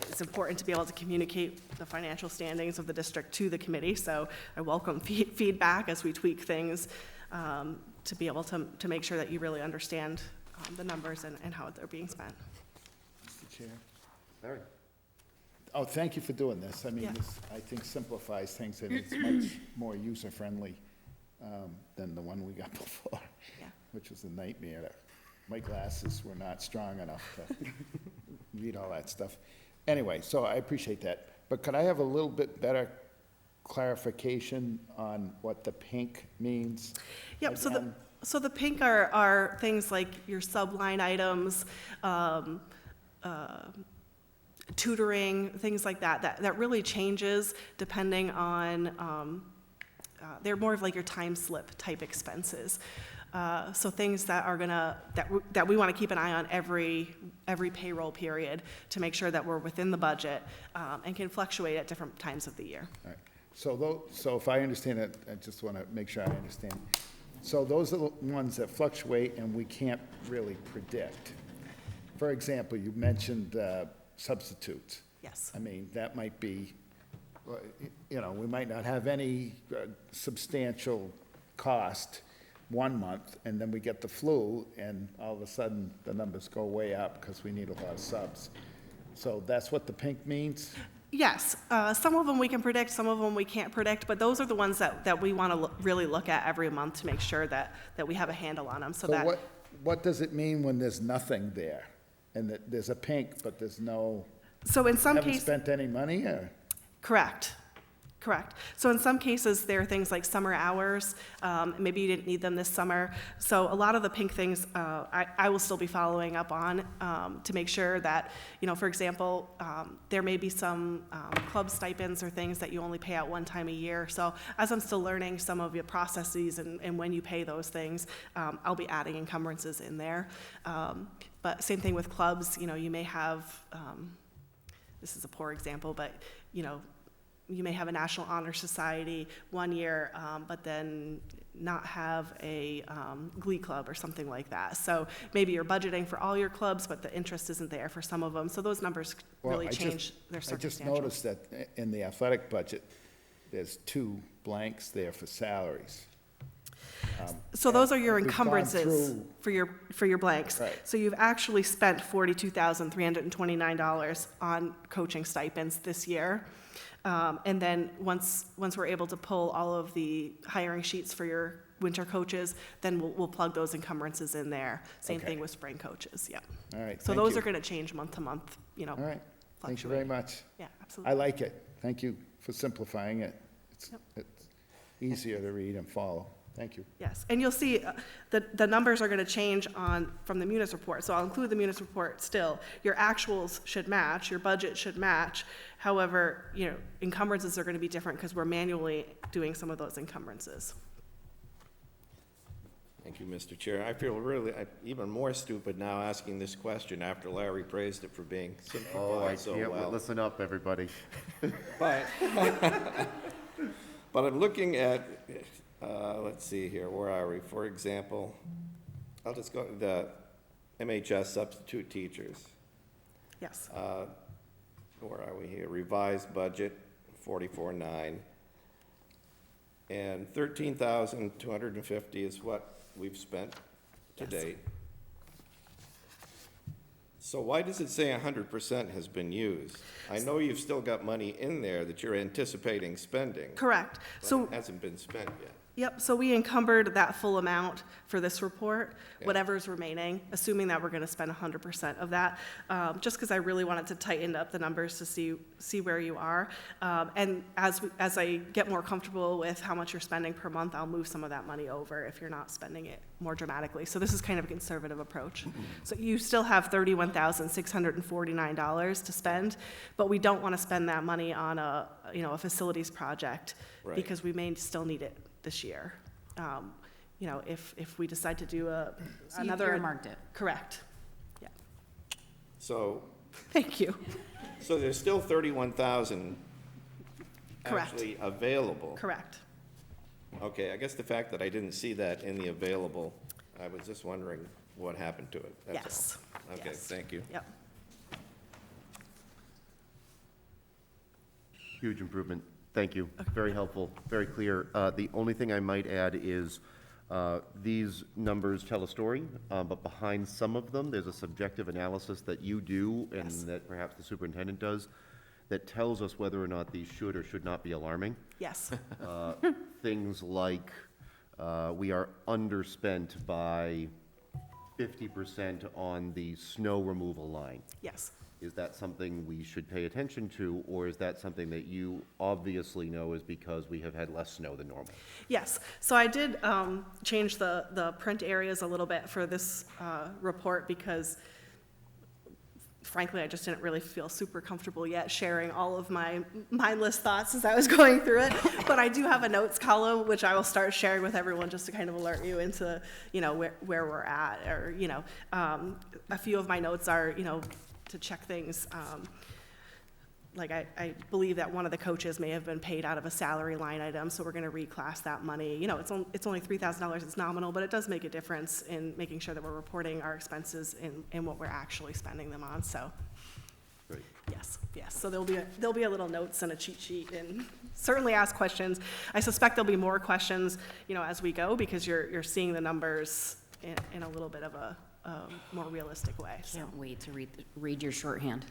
it's important to be able to communicate the financial standings of the district to the committee, so I welcome feedback as we tweak things to be able to make sure that you really understand the numbers and how they're being spent. Mr. Chair? Larry? Oh, thank you for doing this. I mean, Yeah. this, I think, simplifies things, and it's much more user-friendly than the one we got before, Yeah. which was a nightmare. My glasses were not strong enough to read all that stuff. Anyway, so I appreciate that. But could I have a little bit better clarification on what the pink means? Yep, Again, so the pink are things like your subline items, tutoring, things like that really changes depending on, they're more of like your time slip type expenses. So things that are that we want to keep an eye on every payroll period to make sure that we're within the budget, and can fluctuate at different times of the year. all right. So if I understand it, I just want to make sure I understand. So those are the ones that fluctuate and we can't really predict. For example, you mentioned substitutes. Yes. I mean, that might be, we might not have any substantial cost 1 month, and then we get the flu, and all of a sudden, the numbers go way up because we need a lot of subs. So that's what the pink means? Yes, some of them we can predict, some of them we can't predict, but those are the ones that we want to really look at every month to make sure that we have a handle on them, so that. What does it mean when there's nothing there? And that there's a pink, but there's no, So in some haven't cases. spent any money, or? Correct. So in some cases, there are things like summer hours. Maybe you didn't need them this summer. So a lot of the pink things, I will still be following up on to make sure that, for example, there may be some club stipends or things that you only pay out one time a year. So as I'm still learning some of your processes and when you pay those things, I'll be adding encumbrances in there. But same thing with clubs. You may have, this is a poor example, but, you may have a National Honor Society one year, but then not have a glee club or something like that. So maybe you're budgeting for all your clubs, but the interest isn't there for some of them. So those numbers really change. They're I just circumstantial. noticed that in the athletic budget, there's 2 blanks there for salaries. So those are your We've gone encumbrances through- for your blanks. Right. So you've actually spent $42,329 on coaching stipends this year. And then once we're able to pull all of the hiring sheets for your winter coaches, then we'll plug those encumbrances in there. Same Okay. thing with spring coaches, yeah. All right, So thank those you. are going to change month to month, All right, thank you very much. Yeah, I absolutely. like it. Thank you for simplifying it. Yep. It's easier to read and follow. Thank you. Yes, and you'll see the numbers are going to change from the Munis report. So I'll include the Munis report still. Your actuals should match, your budget should match. However, encumbrances are going to be different because we're manually doing some of those encumbrances. Thank you, Mr. Chair. I feel really even more stupid now asking this question after Larry praised it for being simplified so well. Listen up, everybody. But I'm looking at, let's see here, where are we? For example, I'll just go to the MHS substitute teachers. Yes. Where are we here? Revised budget, 44.9. And 13,250 is what we've spent to Yes. date. So why does it say 100% has been used? I know you've still got money in there that you're anticipating spending, Correct. but So, it hasn't been spent yet. yep, so we encumbered that full amount for this report, Yeah. whatever's remaining, assuming that we're going to spend 100% of that, just because I really wanted to tighten up the numbers to see where you are. And as I get more comfortable with how much you're spending per month, I'll move some of that money over if you're not spending it more dramatically. So this is kind of a conservative approach. So you still have $31,649 to spend, but we don't want to spend that money on a facilities project Right. because we may still need it this year. you know, if we decide to do So you another. earmarked it. Correct. Yeah. So, Thank you. so there's still 31,000 Correct. actually available. Correct. Okay, I guess the fact that I didn't see that in the available, I was just wondering what happened to it. That's all. Yes. Okay, Yes. thank you. Yep. Huge improvement. Thank you. Very helpful, very clear. The only thing I might add is, these numbers tell a story, but behind some of them, there's a subjective analysis that you do and Yes. that perhaps the superintendent does that tells us whether or not these should or should not be alarming. Yes. Things like, we are underspent by 50% on the snow removal line. Yes. Is that something we should pay attention to, or is that something that you obviously know is because we have had less snow than normal? Yes, so I did change the print areas a little bit for this report because frankly, I just didn't really feel super comfortable yet sharing all of my mindless thoughts as I was going through it. But I do have a notes column, which I will start sharing with everyone just to kind of alert you into, you know, where we're at, or, you know, a few of my notes are, you know, to check things. Like I believe that one of the coaches may have been paid out of a salary line item, so we're gonna reclass that money. You know, it's only $3,000, it's nominal, but it does make a difference in making sure that we're reporting our expenses in what we're actually spending them on, so. Great. Yes, so there'll be a little notes and a cheat sheet, and certainly ask questions. I suspect there'll be more questions, you know, as we go, because you're seeing the numbers in a little bit of a more realistic way, so. Can't wait to read your shorthand.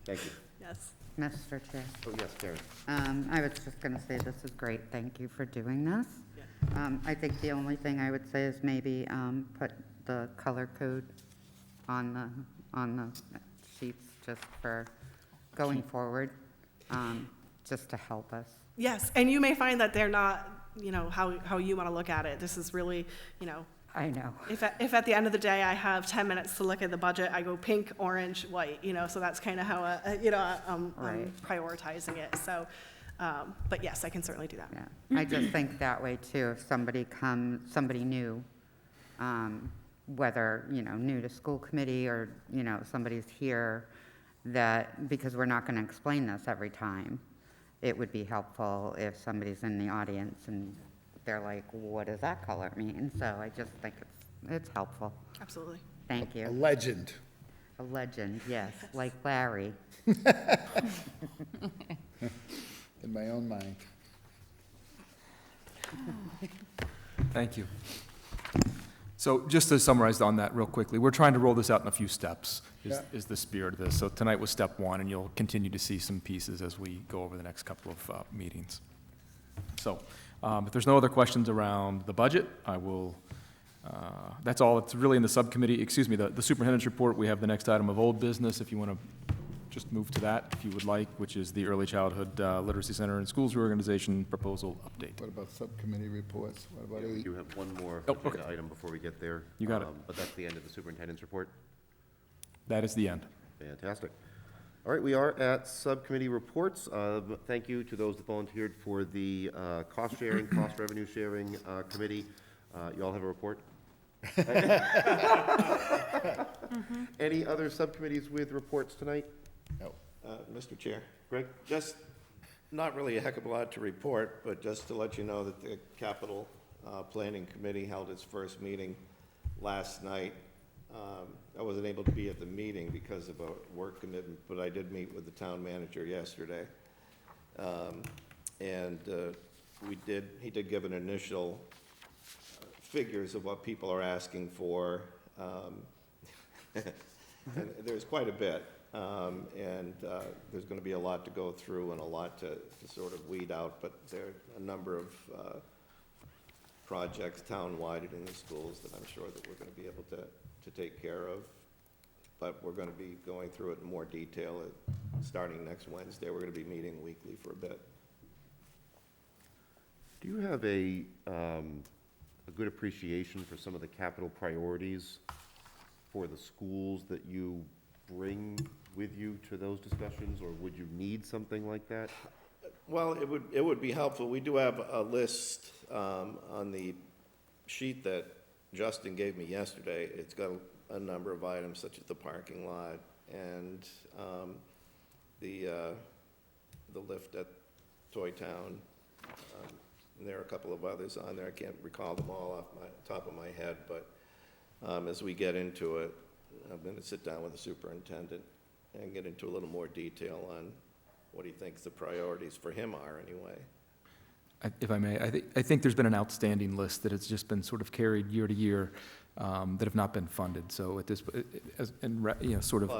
Thank you. Yes. Mr. Chair, Oh, yes, Karen. I was just going to say this is great. Thank you for doing this. I think the only thing I would say is maybe put the color code on the sheets just for going forward, just to help us. Yes, and you may find that they're not, you know, how you want to look at it. This is really, you know, I know. if at the end of the day I have 10 minutes to look at the budget, I go pink, orange, white, you know, so that's kind of how, you know, I'm Right. prioritizing it. So, but yes, I can certainly do that. Yeah, I just think that way too, if somebody new, whether, you know, new to school committee or, you know, somebody's here, that, because we're not going to explain this every time, it would be helpful if somebody's in the audience and they're like, what does that color mean? So I just think it's helpful. Absolutely. Thank A you. legend. A legend, yes, like Larry. In my own mind. Thank you. So just to summarize on that real quickly, we're trying to roll this out in a few steps, is the spirit of this. So tonight was step one, and you'll continue to see some pieces as we go over the next couple of meetings. So if there's no other questions around the budget, I will, that's all. It's really in the subcommittee, excuse me, the superintendent's report. We have the next item of old business, if you want to just move to that, if you would like, which is the Early Childhood Literacy Center and Schools Reorganization Proposal Update. What about subcommittee reports? What about We eight? do have one more Oh, okay. agenda item before we get there. You got it. But that's the end of the superintendent's report. That is the end. Fantastic. All right, we are at subcommittee reports. Thank you to those that volunteered for the cost sharing, cost revenue sharing committee. You all have a report? Any other subcommittees with reports tonight? No. Mr. Chair, Greg? just not really a heck of a lot to report, but just to let you know that the Capital Planning Committee held its first meeting last night. I wasn't able to be at the meeting because of a work commitment, but I did meet with the town manager yesterday. And he did give an initial figures of what people are asking for. And there's quite a bit. And there's going to be a lot to go through and a lot to sort of weed out, but there are a number of projects town-wide in the schools that I'm sure that we're going to be able to take care of. But we're going to be going through it in more detail starting next Wednesday. We're going to be meeting weekly for a bit. Do you have a good appreciation for some of the capital priorities for the schools that you bring with you to those discussions, or would you need something like that? Well, it would be helpful. We do have a list on the sheet that Justin gave me yesterday. It's got a number of items such as the parking lot and the lift at Toy Town. And there are a couple of others on there. I can't recall them all off my top of my head, but as we get into it, I'm going to sit down with the superintendent and get into a little more detail on what he thinks the priorities for him are anyway. If I may, I think there's been an outstanding list that has just been sort of carried year to year that have not been funded. So at this, sort of,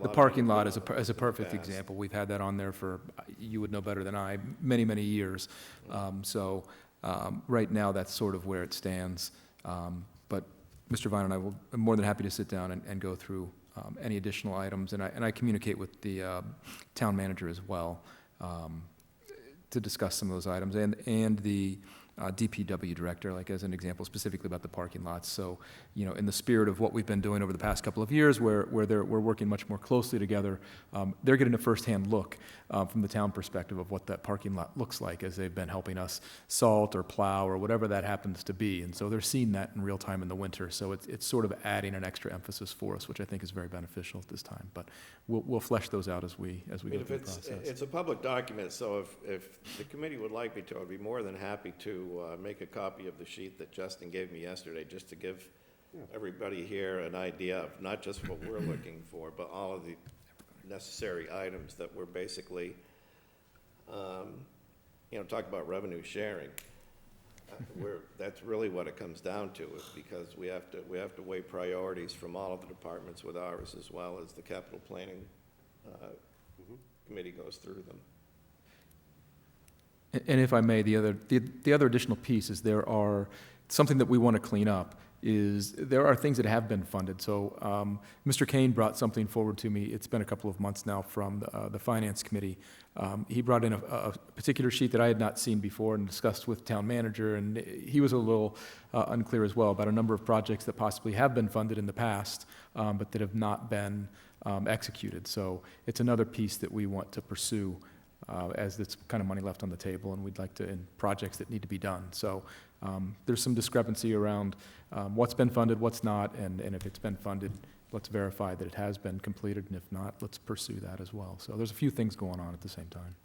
the parking lot is a perfect past. example. We've had that on there for, you would know better than I, many, many years. Right now, that's sort of where it stands. But Mr. Vine and I I'm more than happy to sit down and go through any additional items. And I communicate with the town manager as well to discuss some of those items, and the DPW director, like as an example, specifically about the parking lots. So, in the spirit of what we've been doing over the past couple of years, where we're working much more closely together, they're getting a firsthand look from the town perspective of what that parking lot looks like as they've been helping us salt or plow or whatever that happens to be. And so they're seeing that in real time in the winter. So it's sort of adding an extra emphasis for us, which I think is very beneficial at this time. But we'll flesh those out as we go through the process. It's a public document, so if the committee would like me to, I'd be more than happy to make a copy of the sheet that Justin gave me yesterday, just to give everybody here an idea of not just what we're looking for, but all of the necessary items that we're basically, talk about revenue sharing. That's really what it comes down to, is because we have to weigh priorities from all of the departments with ours, as well as the capital planning committee goes through them. And if I may, the other additional piece is something that we want to clean up is there are things that have been funded. So Mr. Kane brought something forward to me. It's been a couple of months now from the Finance Committee. He brought in a particular sheet that I had not seen before and discussed with town manager, and he was a little unclear as well about a number of projects that possibly have been funded in the past, but that have not been executed. So it's another piece that we want to pursue as it's kind of money left on the table, and we'd like to, in projects that need to be done. So there's some discrepancy around what's been funded, what's not, and if it's been funded, let's verify that it has been completed, and if not, let's pursue that as well. So there's a few things going on at the same time.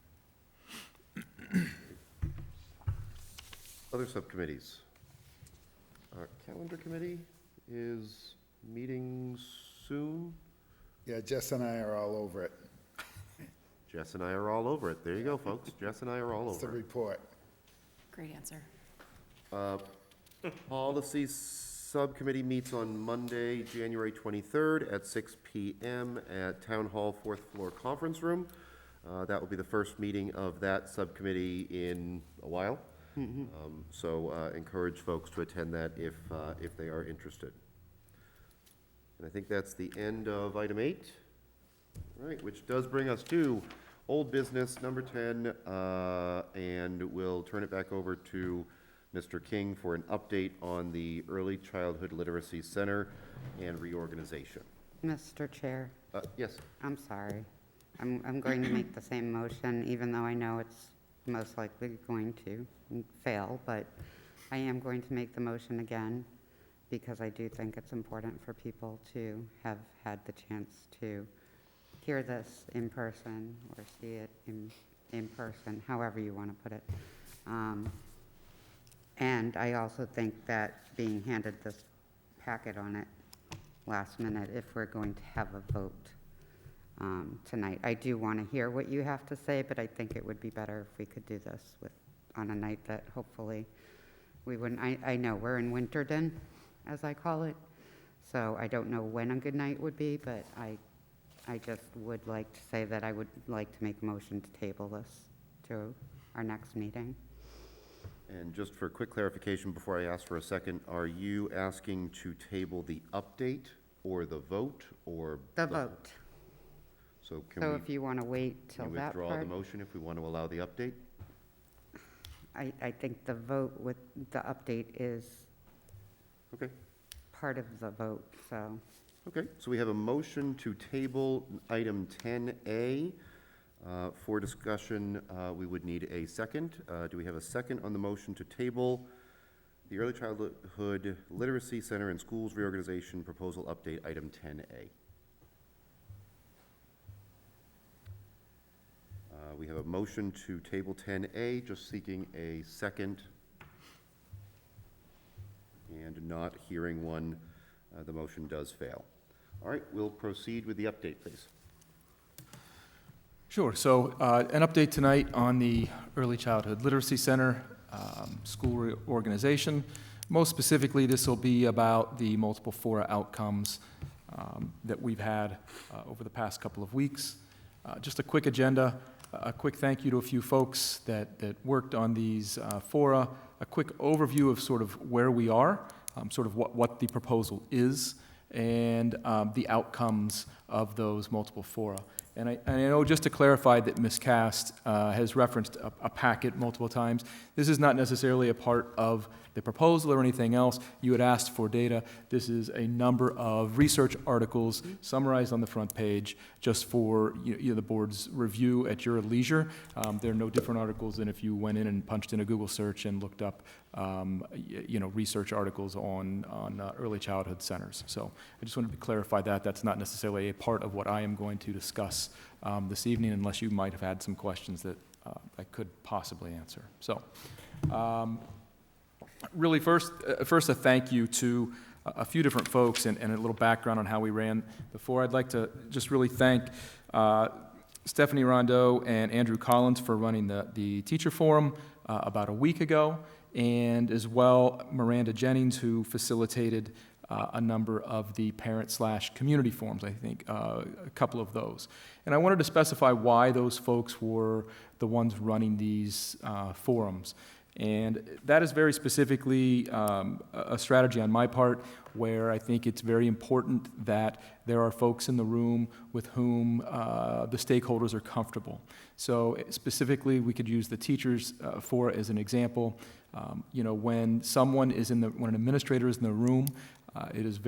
Other subcommittees? Our calendar committee is meeting soon. Yeah, Jess and I are all over it. Jess and I are all over it. There you go, folks. Jess and I are all It's the over it. report. Great answer. Policy Subcommittee meets on Monday, January 23rd at 6 p.m. at Town Hall 4th floor conference room. That will be the first meeting of that subcommittee in a while. So encourage folks to attend that if they are interested. And I think that's the end of item 8. All right, which does bring us to old business number 10, and we'll turn it back over to Mr. King for an update on the Early Childhood Literacy Center and reorganization. Mr. Chair, Yes. I'm sorry. I'm going to make the same motion, even though I know it's most likely going to fail, but I am going to make the motion again because I do think it's important for people to have had the chance to hear this in person or see it in person, however you want to put it. And I also think that being handed this packet on it last minute, if we're going to have a vote tonight. I do want to hear what you have to say, but I think it would be better if we could do this on a night that hopefully we wouldn't. I know we're in Winterden, as I call it, so I don't know when a good night would be, but I just would like to say that I would like to make a motion to table this to our next meeting. And just for quick clarification before I ask for a second, are you asking to table the update or the vote or? The vote. So can So we, if you want to wait till can you that withdraw the part, motion if we want to allow the update? I think the vote with the update is Okay. part of the vote, so. Okay, so we have a motion to table item 10A For discussion, we would need a second. Do we have a second on the motion to table the Early Childhood Literacy Center and Schools Reorganization Proposal Update, item 10A? We have a motion to table 10A, just seeking a second. And not hearing one, the motion does fail. All right, we'll proceed with the update, please. Sure. So an update tonight on the Early Childhood Literacy Center school reorganization. Most specifically, this will be about the multiple fora outcomes that we've had over the past couple of weeks. Just a quick agenda, a quick thank you to a few folks that worked on these fora, a quick overview of sort of where we are, sort of what the proposal is, and the outcomes of those multiple fora. And I know, just to clarify, that Ms. Cast has referenced a packet multiple times. This is not necessarily a part of the proposal or anything else. You had asked for data. This is a number of research articles summarized on the front page just for the board's review at your leisure. There are no different articles than if you went in and punched in a Google search and looked up research articles on early childhood centers. So I just wanted to clarify that. That's not necessarily a part of what I am going to discuss this evening, unless you might have had some questions that I could possibly answer. So really first a thank you to a few different folks and a little background on how we ran the fora. I'd like to just really thank Stephanie Rondeau and Andrew Collins for running the teacher forum about a week ago, and as well Miranda Jennings, who facilitated a number of the parent/community forums, I think, a couple of those. And I wanted to specify why those folks were the ones running these forums. And that is very specifically a strategy on my part, where I think it's very important that there are folks in the room with whom the stakeholders are comfortable. So specifically, we could use the teachers fora as an example. When when an administrator is in the room, it is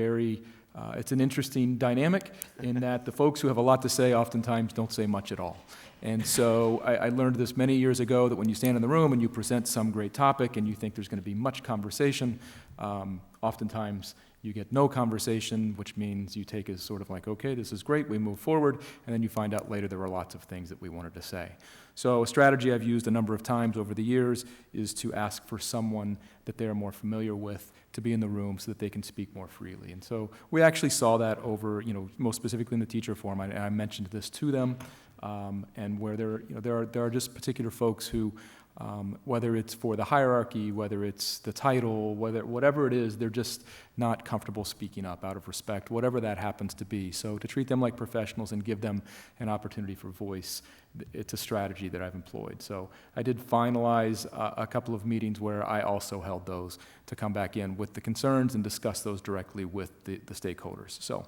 it's an interesting dynamic in that the folks who have a lot to say oftentimes don't say much at all. And so I learned this many years ago, that when you stand in the room and you present some great topic and you think there's going to be much conversation, oftentimes you get no conversation, which means you take as sort of like, okay, this is great, we move forward, and then you find out later there were lots of things that we wanted to say. So a strategy I've used a number of times over the years is to ask for someone that they're more familiar with to be in the room so that they can speak more freely. And so we actually saw that over, most specifically in the teacher forum. I mentioned this to them, and where there are just particular folks who, whether it's for the hierarchy, whether it's the title, whatever it is, they're just not comfortable speaking up out of respect, whatever that happens to be. So to treat them like professionals and give them an opportunity for voice, it's a strategy that I've employed. So I did finalize a couple of meetings where I also held those to come back in with the concerns and discuss those directly with the stakeholders. So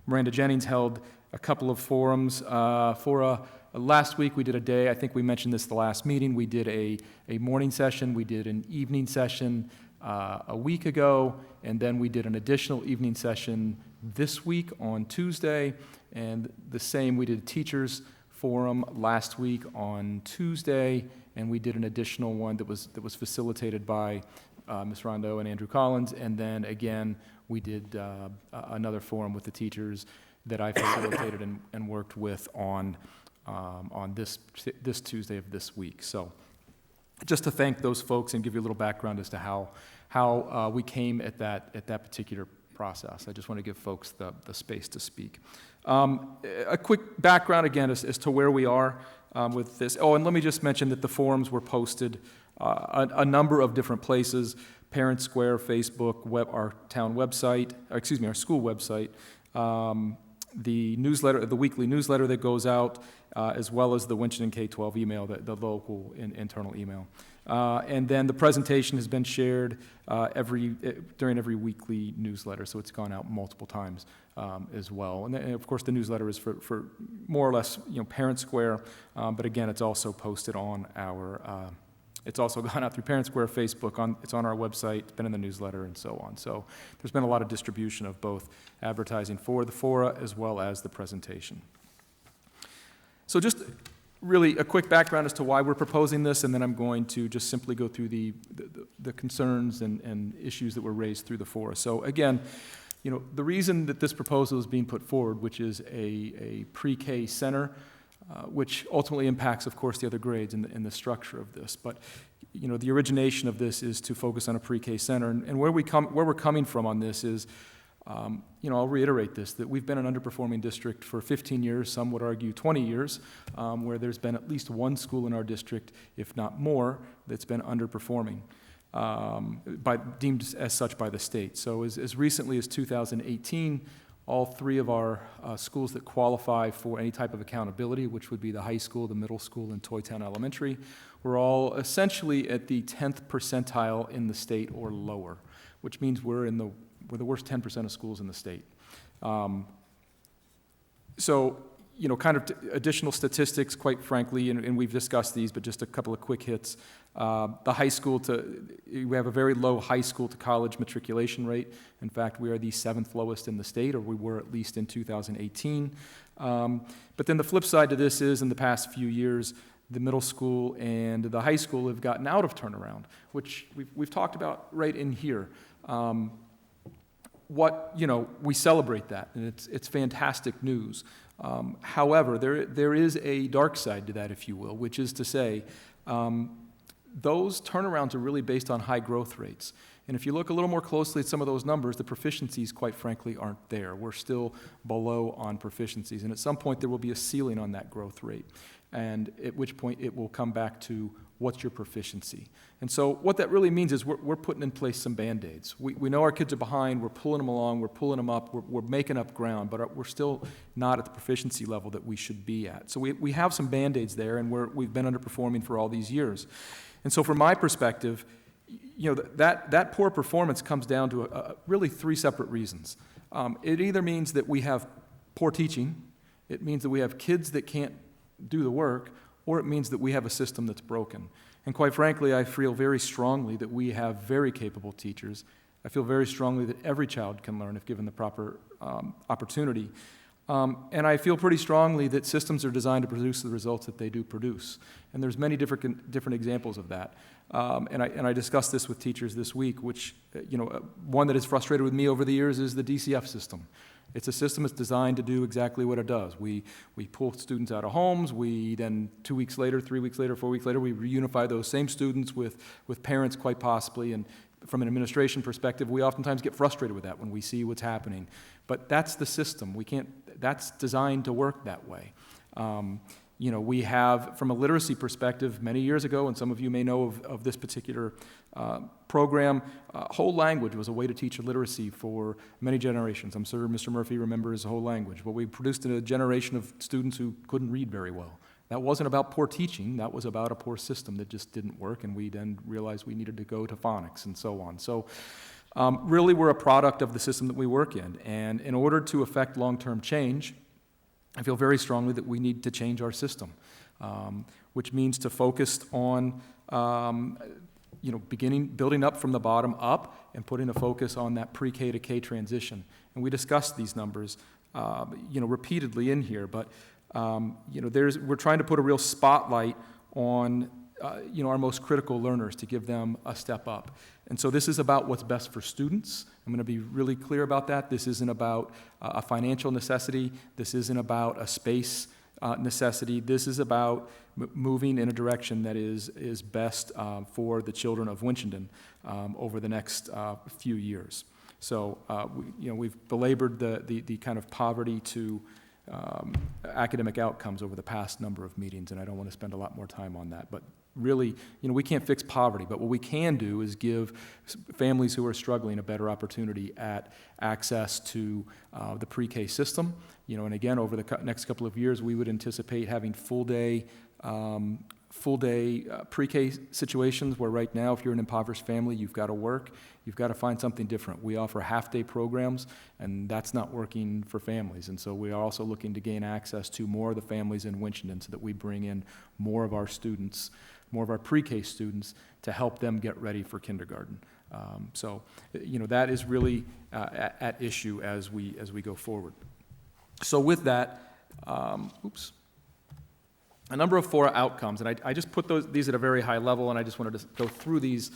Miranda Jennings held a couple of forums. Last week we did a day, I think we mentioned this the last meeting, we did a morning session, we did an evening session a week ago, and then we did an additional evening session this week on Tuesday, and the same, we did a teachers forum last week on Tuesday, and we did an additional one that was facilitated by Ms. Rondeau and Andrew Collins, and then again, we did another forum with the teachers that I facilitated and worked with on this Tuesday of this week. So just to thank those folks and give you a little background as to how we came at that particular process. I just want to give folks the space to speak. A quick background again as to where we are with this. Oh, and let me just mention that the forums were posted a number of different places: Parent Square, Facebook, our town website, our school website, the newsletter, the weekly newsletter that goes out, as well as the Winchendon K-12 email, the local internal email. And then the presentation has been shared during every weekly newsletter, so it's gone out multiple times as well. And of course, the newsletter is for more or less, Parent Square, but again, it's also posted on our. It's also gone out through Parent Square, Facebook, it's on our website, it's been in the newsletter, and so on. So there's been a lot of distribution of both advertising for the fora as well as the presentation. So just really a quick background as to why we're proposing this, and then I'm going to just simply go through the concerns and issues that were raised through the forest. So again, the reason that this proposal is being put forward, which is a pre-K center, which ultimately impacts, of course, the other grades in the structure of this. But the origination of this is to focus on a pre-K center, and where we're coming from on this is, I'll reiterate this, that we've been an underperforming district for 15 years, some would argue 20 years, where there's been at least one school in our district, if not more, that's been underperforming, deemed as such by the state. So as recently as 2018, all three of our schools that qualify for any type of accountability, which would be the high school, the middle school, and Toytown Elementary, were all essentially at the 10th percentile in the state or lower, which means we're the worst 10% of schools in the state. Kind of additional statistics, quite frankly, and we've discussed these, but just a couple of quick hits. The high school we have a very low high school to college matriculation rate. In fact, we are the 7th lowest in the state, or we were at least in 2018. But then the flip side to this is, in the past few years, the middle school and the high school have gotten out of turnaround, which we've talked about right in here. We celebrate that, and it's fantastic news. However, there is a dark side to that, if you will, which is to say, those turnarounds are really based on high growth rates. And if you look a little more closely at some of those numbers, the proficiencies, quite frankly, aren't there. We're still below on proficiencies, and at some point there will be a ceiling on that growth rate, and at which point it will come back to what's your proficiency. And so what that really means is we're putting in place some Band-Aids. We know our kids are behind, we're pulling them along, we're pulling them up, we're making up ground, but we're still not at the proficiency level that we should be at. So we have some Band-Aids there, and we've been underperforming for all these years. And so from my perspective, that poor performance comes down to really three separate reasons. It either means that we have poor teaching, it means that we have kids that can't do the work, or it means that we have a system that's broken. And quite frankly, I feel very strongly that we have very capable teachers. I feel very strongly that every child can learn if given the proper opportunity. And I feel pretty strongly that systems are designed to produce the results that they do produce. And there's many different examples of that. And I discussed this with teachers this week, which, one that has frustrated with me over the years is the DCF system. It's a system that's designed to do exactly what it does. We pull students out of homes, we then 2 weeks later, 3 weeks later, 4 weeks later, we reunify those same students with parents quite possibly, and from an administration perspective, we oftentimes get frustrated with that when we see what's happening. But that's the system. That's designed to work that way. We have, from a literacy perspective, many years ago, and some of you may know of this particular program, whole language was a way to teach literacy for many generations. I'm sure Mr. Murphy remembers whole language. But we produced a generation of students who couldn't read very well. That wasn't about poor teaching, that was about a poor system that just didn't work, and we then realized we needed to go to phonics and so on. So really, we're a product of the system that we work in, and in order to affect long-term change, I feel very strongly that we need to change our system, which means to focus on, building up from the bottom up and putting a focus on that pre-K to K transition. And we discussed these numbers, repeatedly in here, but, we're trying to put a real spotlight on, our most critical learners to give them a step up. And so this is about what's best for students. I'm going to be really clear about that. This isn't about a financial necessity. This isn't about a space necessity. This is about moving in a direction that is best for the children of Winchendon over the next few years. So, we've belabored the kind of poverty to academic outcomes over the past number of meetings, and I don't want to spend a lot more time on that. But really, we can't fix poverty, but what we can do is give families who are struggling a better opportunity at access to the pre-K system. And again, over the next couple of years, we would anticipate having full-day pre-K situations where right now, if you're an impoverished family, you've got to work, you've got to find something different. We offer half-day programs, and that's not working for families. And so we are also looking to gain access to more of the families in Winchendon so that we bring in more of our students, more of our pre-K students, to help them get ready for kindergarten. That is really at issue as we go forward. So with that, a number of FORA outcomes, and I just put these at a very high level, and I just wanted to go through these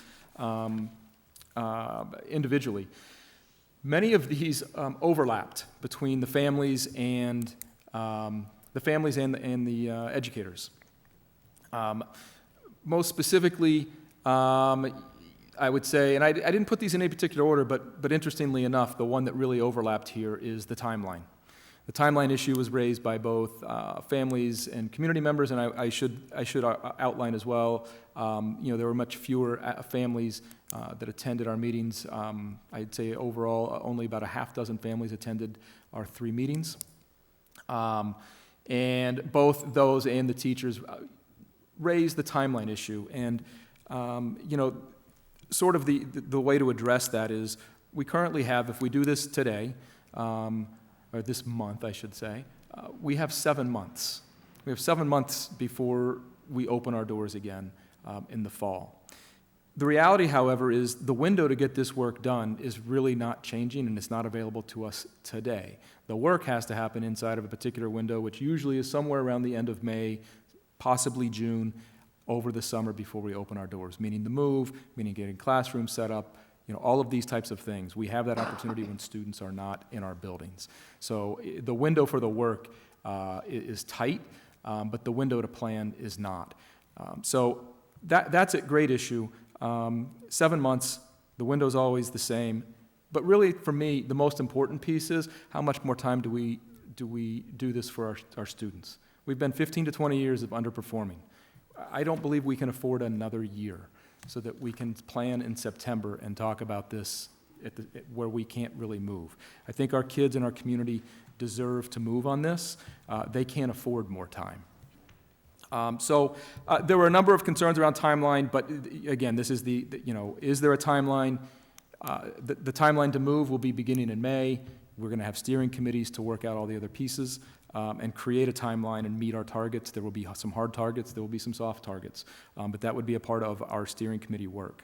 individually. Many of these overlapped between the families and the educators. Most specifically, I would say, and I didn't put these in any particular order, but interestingly enough, the one that really overlapped here is the timeline. The timeline issue was raised by both families and community members, and I should outline as well. There were much fewer families that attended our meetings. I'd say overall, only about a half dozen families attended our 3 meetings. And both those and the teachers raised the timeline issue. And, sort of the way to address that is we currently have, if we do this today, or this month, I should say, we have 7 months. We have 7 months before we open our doors again in the fall. The reality, however, is the window to get this work done is really not changing, and it's not available to us today. The work has to happen inside of a particular window, which usually is somewhere around the end of May, possibly June, over the summer before we open our doors, meaning the move, meaning getting classrooms set up, all of these types of things. We have that opportunity when students are not in our buildings. So the window for the work is tight, but the window to plan is not. So that's a great issue. 7 months, the window's always the same. But really, for me, the most important piece is how much more time do we do this for our students? We've been 15 to 20 years of underperforming. I don't believe we can afford another year so that we can plan in September and talk about this where we can't really move. I think our kids in our community deserve to move on this. They can't afford more time. So there were a number of concerns around timeline, but again, this is is there a timeline? The timeline to move will be beginning in May. We're going to have steering committees to work out all the other pieces and create a timeline and meet our targets. There will be some hard targets. There will be some soft targets. But that would be a part of our steering committee work.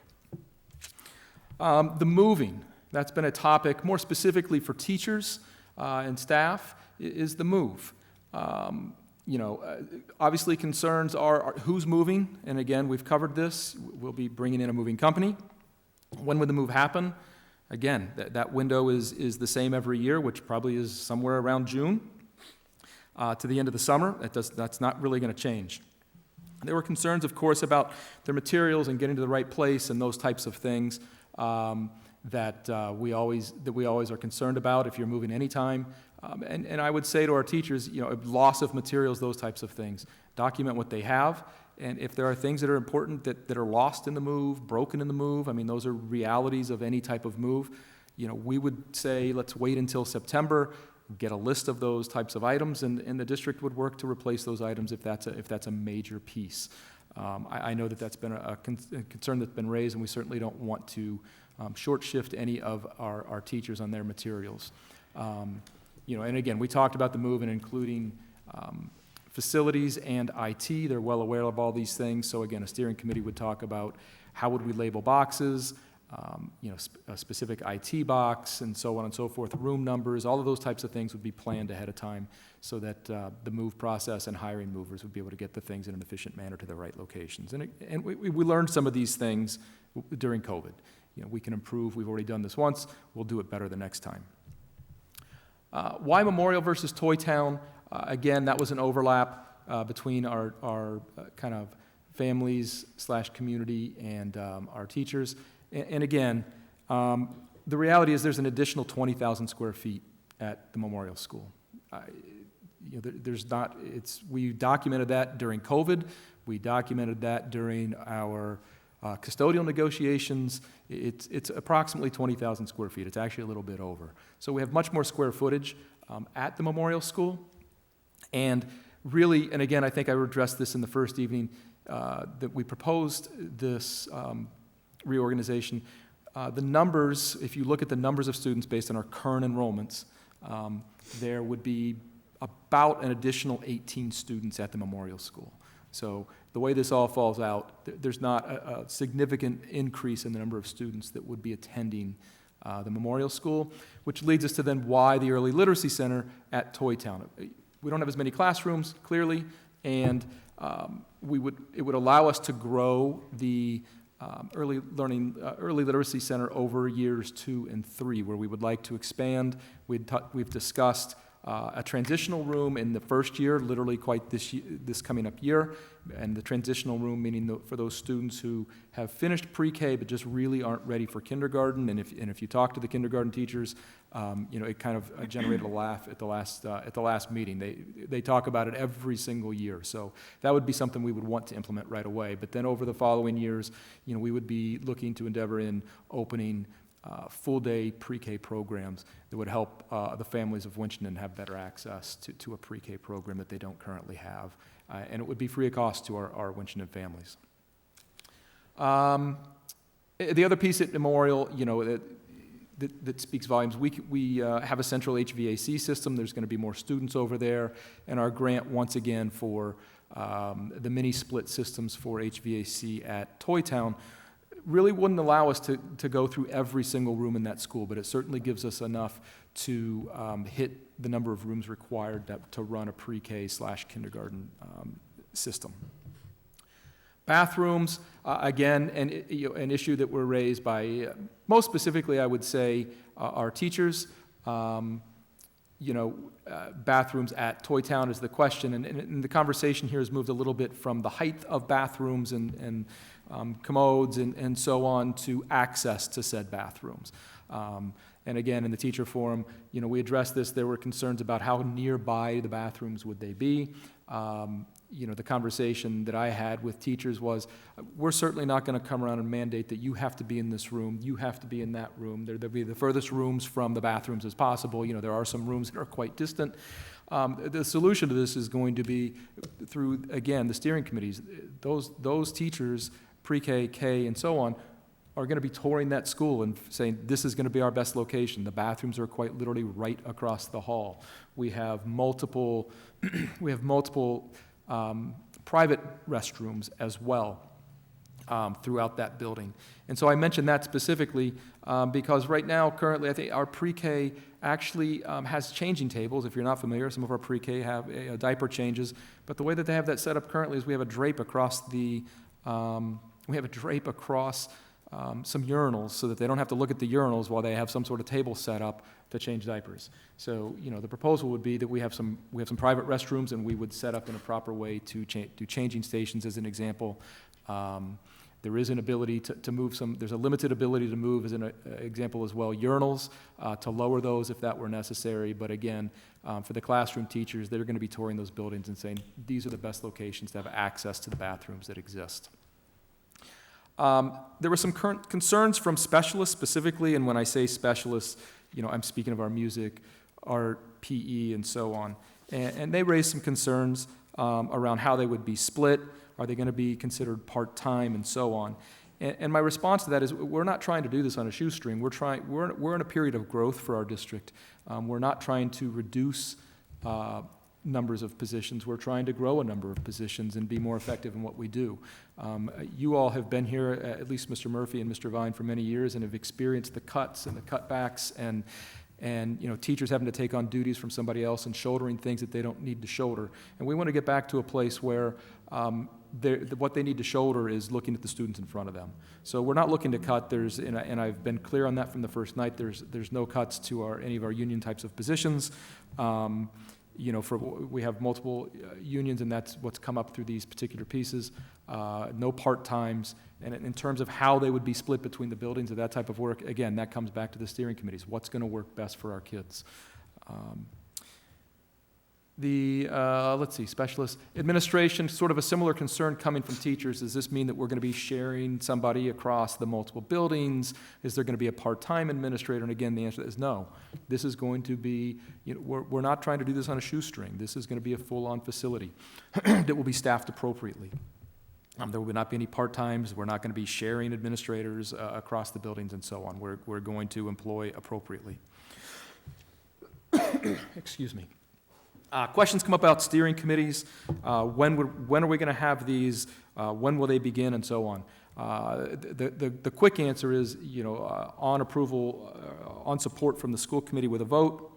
The moving, that's been a topic more specifically for teachers and staff, is the move. Obviously concerns are who's moving, and again, we've covered this. We'll be bringing in a moving company. When would the move happen? Again, that window is the same every year, which probably is somewhere around June to the end of the summer. That's not really going to change. There were concerns, of course, about their materials and getting to the right place and those types of things that we always are concerned about if you're moving anytime. And I would say to our teachers, loss of materials, those types of things. Document what they have, and if there are things that are important that are lost in the move, broken in the move, those are realities of any type of move. We would say, let's wait until September, get a list of those types of items, and the district would work to replace those items if that's a major piece. I know that's been a concern that's been raised, and we certainly don't want to short shift any of our teachers on their materials. And again, we talked about the move and including facilities and IT. They're well aware of all these things. So again, a steering committee would talk about how would we label boxes, a specific IT box, and so on and so forth, room numbers, all of those types of things would be planned ahead of time so that the move process and hiring movers would be able to get the things in an efficient manner to the right locations. And we learned some of these things during COVID. We can improve. We've already done this once. We'll do it better the next time. Why Memorial versus Toy Town? Again, that was an overlap between our kind of families / community and our teachers. And again, the reality is there's an additional 20,000 square feet at the Memorial School. We documented that during COVID. We documented that during our custodial negotiations. It's approximately 20,000 square feet. It's actually a little bit over. So we have much more square footage at the Memorial School. And really, and again, I think I addressed this in the first evening that we proposed this reorganization. The numbers, if you look at the numbers of students based on our current enrollments, there would be about an additional 18 students at the Memorial School. So the way this all falls out, there's not a significant increase in the number of students that would be attending the Memorial School, which leads us to then why the Early Literacy Center at Toy Town. We don't have as many classrooms, clearly, and it would allow us to grow the early literacy center over years 2 and 3, where we would like to expand. We've discussed a transitional room in the first year, literally quite this coming up year, and the transitional room meaning for those students who have finished pre-K but just really aren't ready for kindergarten. And if you talk to the kindergarten teachers, it kind of generated a laugh at the last meeting. They talk about it every single year. So that would be something we would want to implement right away. But then over the following years, we would be looking to endeavor in opening full-day pre-K programs that would help the families of Winchendon have better access to a pre-K program that they don't currently have. And it would be free of cost to our Winchendon families. The other piece at Memorial, that speaks volumes, we have a central HVAC system. There's going to be more students over there. And our grant, once again, for the mini split systems for HVAC at Toy Town really wouldn't allow us to go through every single room in that school, but it certainly gives us enough to hit the number of rooms required to run a pre-K/kindergarten system. Bathrooms, again, an issue that were raised by, most specifically, I would say, our teachers. Bathrooms at Toy Town is the question, and the conversation here has moved a little bit from the height of bathrooms and commodes and so on to access to said bathrooms. And again, in the teacher forum, we addressed this. There were concerns about how nearby the bathrooms would they be. The conversation that I had with teachers was, we're certainly not going to come around and mandate that you have to be in this room, you have to be in that room. There'll be the furthest rooms from the bathrooms as possible. There are some rooms that are quite distant. The solution to this is going to be through, again, the steering committees. Those teachers, pre-K, K, and so on, are going to be touring that school and saying, this is going to be our best location. The bathrooms are quite literally right across the hall. We have multiple private restrooms as well throughout that building. And so I mentioned that specifically because right now, currently, I think our pre-K actually has changing tables. If you're not familiar, some of our pre-K have diaper changes. But the way that they have that set up currently is we have a drape across some urinals so that they don't have to look at the urinals while they have some sort of table set up to change diapers. So, the proposal would be that we have some private restrooms, and we would set up in a proper way to do changing stations, as an example. There is an ability to move there's a limited ability to move, as an example as well, urinals, to lower those if that were necessary. But again, for the classroom teachers, they're going to be touring those buildings and saying, these are the best locations to have access to the bathrooms that exist. There were some current concerns from specialists specifically, and when I say specialists, I'm speaking of our music, art, PE, and so on. And they raised some concerns around how they would be split. Are they going to be considered part-time, and so on? And my response to that is, we're not trying to do this on a shoestring. We're in a period of growth for our district. We're not trying to reduce numbers of positions. We're trying to grow a number of positions and be more effective in what we do. You all have been here, at least Mr. Murphy and Mr. Vine, for many years and have experienced the cuts and the cutbacks and teachers having to take on duties from somebody else and shouldering things that they don't need to shoulder. And we want to get back to a place where what they need to shoulder is looking at the students in front of them. So we're not looking to cut. And I've been clear on that from the first night. There's no cuts to any of our union types of positions. We have multiple unions, and that's what's come up through these particular pieces. No part-times. And in terms of how they would be split between the buildings of that type of work, again, that comes back to the steering committees. What's going to work best for our kids? Specialists. Administration, sort of a similar concern coming from teachers. Does this mean that we're going to be sharing somebody across the multiple buildings? Is there going to be a part-time administrator? And again, the answer is no. This is going to be, we're not trying to do this on a shoestring. This is going to be a full-on facility that will be staffed appropriately. There will not be any part-times. We're not going to be sharing administrators across the buildings and so on. We're going to employ appropriately. Excuse me. Questions come up about steering committees. When are we going to have these? When will they begin, and so on? The quick answer is, on approval, on support from the school committee with a vote,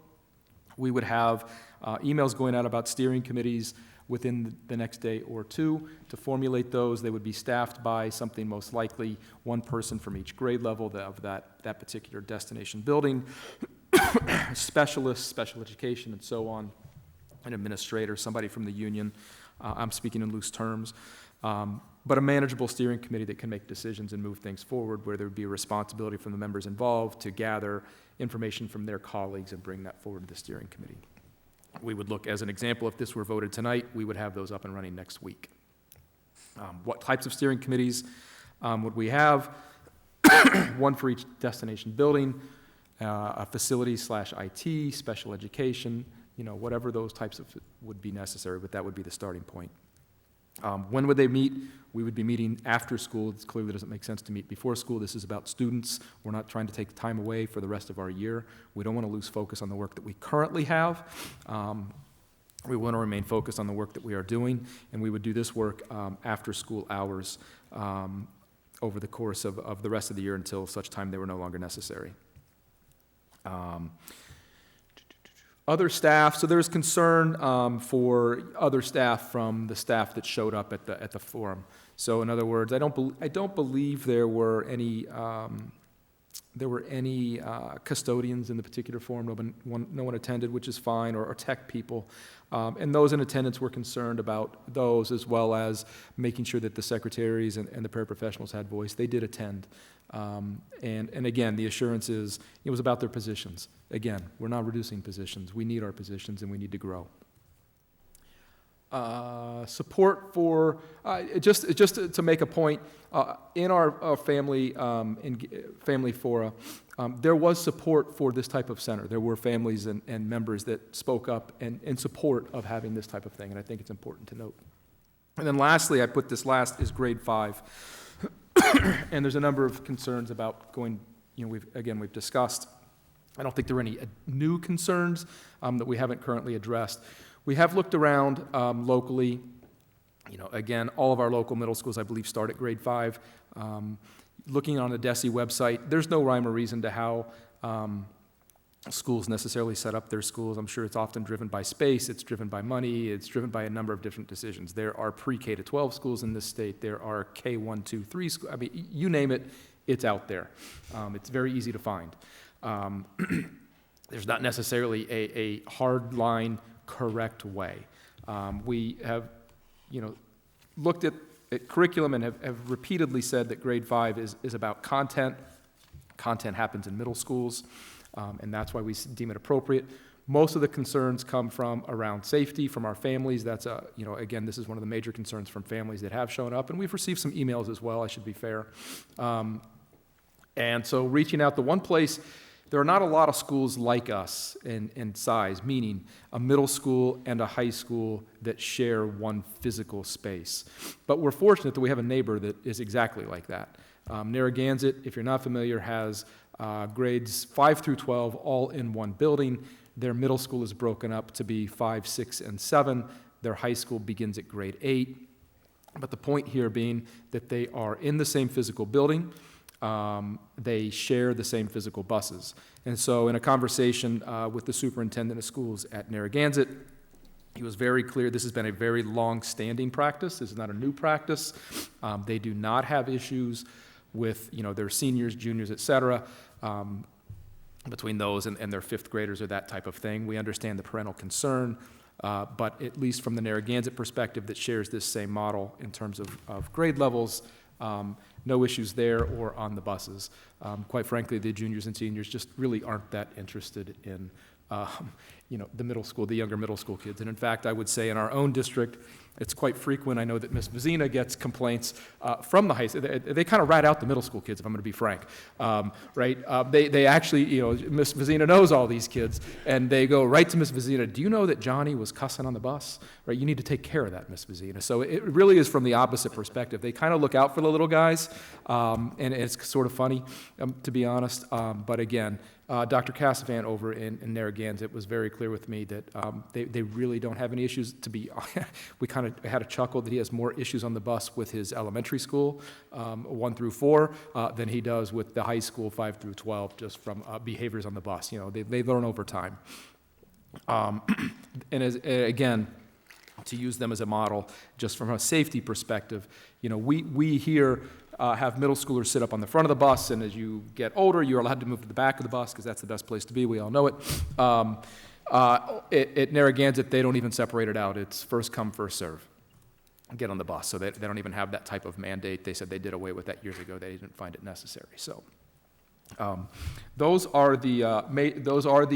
we would have emails going out about steering committees within the next day or two. To formulate those, they would be staffed by something most likely one person from each grade level of that particular destination building, specialists, special education, and so on, an administrator, somebody from the union. I'm speaking in loose terms. But a manageable steering committee that can make decisions and move things forward, where there would be a responsibility from the members involved to gather information from their colleagues and bring that forward to the steering committee. We would look, as an example, if this were voted tonight, we would have those up and running next week. What types of steering committees would we have? One for each destination building, a facility/IT, special education, whatever those types of would be necessary, but that would be the starting point. When would they meet? We would be meeting after school. It clearly doesn't make sense to meet before school. This is about students. We're not trying to take time away for the rest of our year. We don't want to lose focus on the work that we currently have. We want to remain focused on the work that we are doing, and we would do this work after school hours over the course of the rest of the year until such time they were no longer necessary. Other staff, so there's concern for other staff from the staff that showed up at the forum. So in other words, I don't believe there were any custodians in the particular forum. No one attended, which is fine, or tech people. And those in attendance were concerned about those, as well as making sure that the secretaries and the paraprofessionals had voice. They did attend. And again, the assurance is it was about their positions. Again, we're not reducing positions. We need our positions and we need to grow. Support for, just to make a point, in our family fora, there was support for this type of center. There were families and members that spoke up in support of having this type of thing, and I think it's important to note. And then lastly, I put this last, is grade 5. And there's a number of concerns about going, we've discussed. I don't think there are any new concerns that we haven't currently addressed. We have looked around locally. Again, all of our local middle schools, I believe, start at grade 5. Looking on the DESE website, there's no rhyme or reason to how schools necessarily set up their schools. I'm sure it's often driven by space, it's driven by money, it's driven by a number of different decisions. There are pre-K to 12 schools in this state. There are K1, 2, 3 schools. I mean, you name it, it's out there. It's very easy to find. There's not necessarily a hard line, correct way. We have, looked at curriculum and have repeatedly said that grade 5 is about content. Content happens in middle schools, and that's why we deem it appropriate. Most of the concerns come from around safety from our families. That's again, this is one of the major concerns from families that have shown up, and we've received some emails as well, I should be fair. And so reaching out, the one place, there are not a lot of schools like us in size, meaning a middle school and a high school that share one physical space. But we're fortunate that we have a neighbor that is exactly like that. Narragansett, if you're not familiar, has grades 5 through 12 all in one building. Their middle school is broken up to be 5, 6, and 7. Their high school begins at grade 8. But the point here being that they are in the same physical building. They share the same physical buses. And so in a conversation with the superintendent of schools at Narragansett, he was very clear this has been a very long-standing practice. This is not a new practice. They do not have issues with their seniors, juniors, et cetera, between those and their fifth graders or that type of thing. We understand the parental concern, but at least from the Narragansett perspective that shares this same model in terms of grade levels, no issues there or on the buses. Quite frankly, the juniors and seniors just really aren't that interested in the middle school, the younger middle school kids. And in fact, I would say in our own district, it's quite frequent. I know that Ms. Vizina gets complaints from the high school. They kind of rat out the middle school kids, if I'm going to be frank, right? They actually, Ms. Vizina knows all these kids, and they go right to Ms. Vizina, do you know that Johnny was cussing on the bus? Right? You need to take care of that, Ms. Vizina. So it really is from the opposite perspective. They kind of look out for the little guys, and it's sort of funny, to be honest. But again, Dr. Cassavant over in Narragansett was very clear with me that they really don't have any issues. We kind of had a chuckle that he has more issues on the bus with his elementary school, 1 through 4, than he does with the high school, 5 through 12, just from behaviors on the bus. They learn over time. And again, to use them as a model, just from a safety perspective. You know, we here have middle schoolers sit up on the front of the bus, and as you get older, you're allowed to move to the back of the bus, because that's the best place to be, we all know it. At Narragansett, they don't even separate it out. It's first come, first serve. Get on the bus, so they don't even have that type of mandate. They said they did away with that years ago. They didn't find it necessary, so. Those are the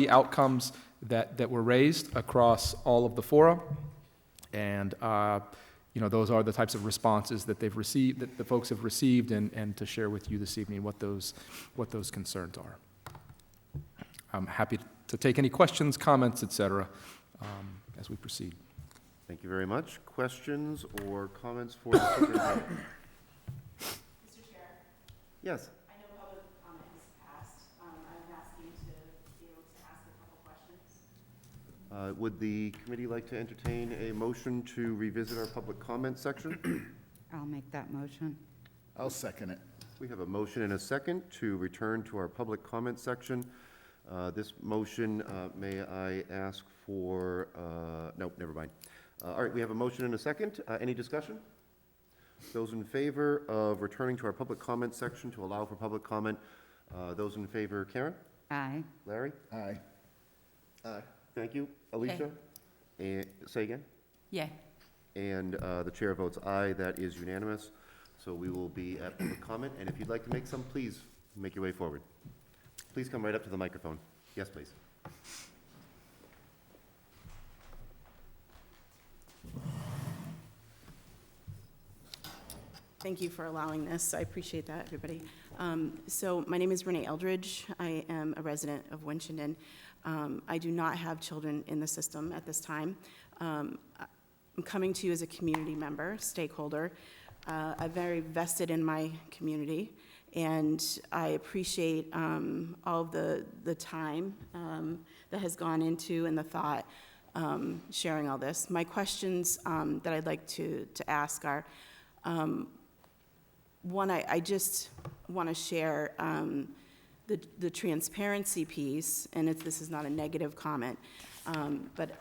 outcomes that were raised across all of the fora, and you know, those are the types of responses that they've received, that the folks have received, and to share with you this evening what those concerns are. I'm happy to take any questions, comments, et cetera, as we proceed. Thank you very much. Questions or comments for the superintendent? Mr. Chair, Yes. I know public comment is passed. I'm asking to be able to ask a couple questions. Would the committee like to entertain a motion to revisit our public comment section? I'll make that motion. I'll second it. We have a motion and a second to return to our public comment section. This motion, may I ask for, nope, never mind. All right, we have a motion and a second. Any discussion? Those in favor of returning to our public comment section to allow for public comment, those in favor, Karen? Aye. Larry? Aye. Aye. Thank you. Alicia? And, say again? Yay. And the chair votes aye. That is unanimous. So we will be at public comment, and if you'd like to make some, please make your way forward. Please come right up to the microphone. Yes, please. Thank you for allowing this. I appreciate that, everybody. So my name is Renee Eldridge. I am a resident of Winchendon. I do not have children in the system at this time. I'm coming to you as a community member, stakeholder. I'm very vested in my community, and I appreciate all of the time that has gone into and the thought sharing all this. My questions that I'd like to ask are, one, I just want to share the transparency piece, and this is not a negative comment, but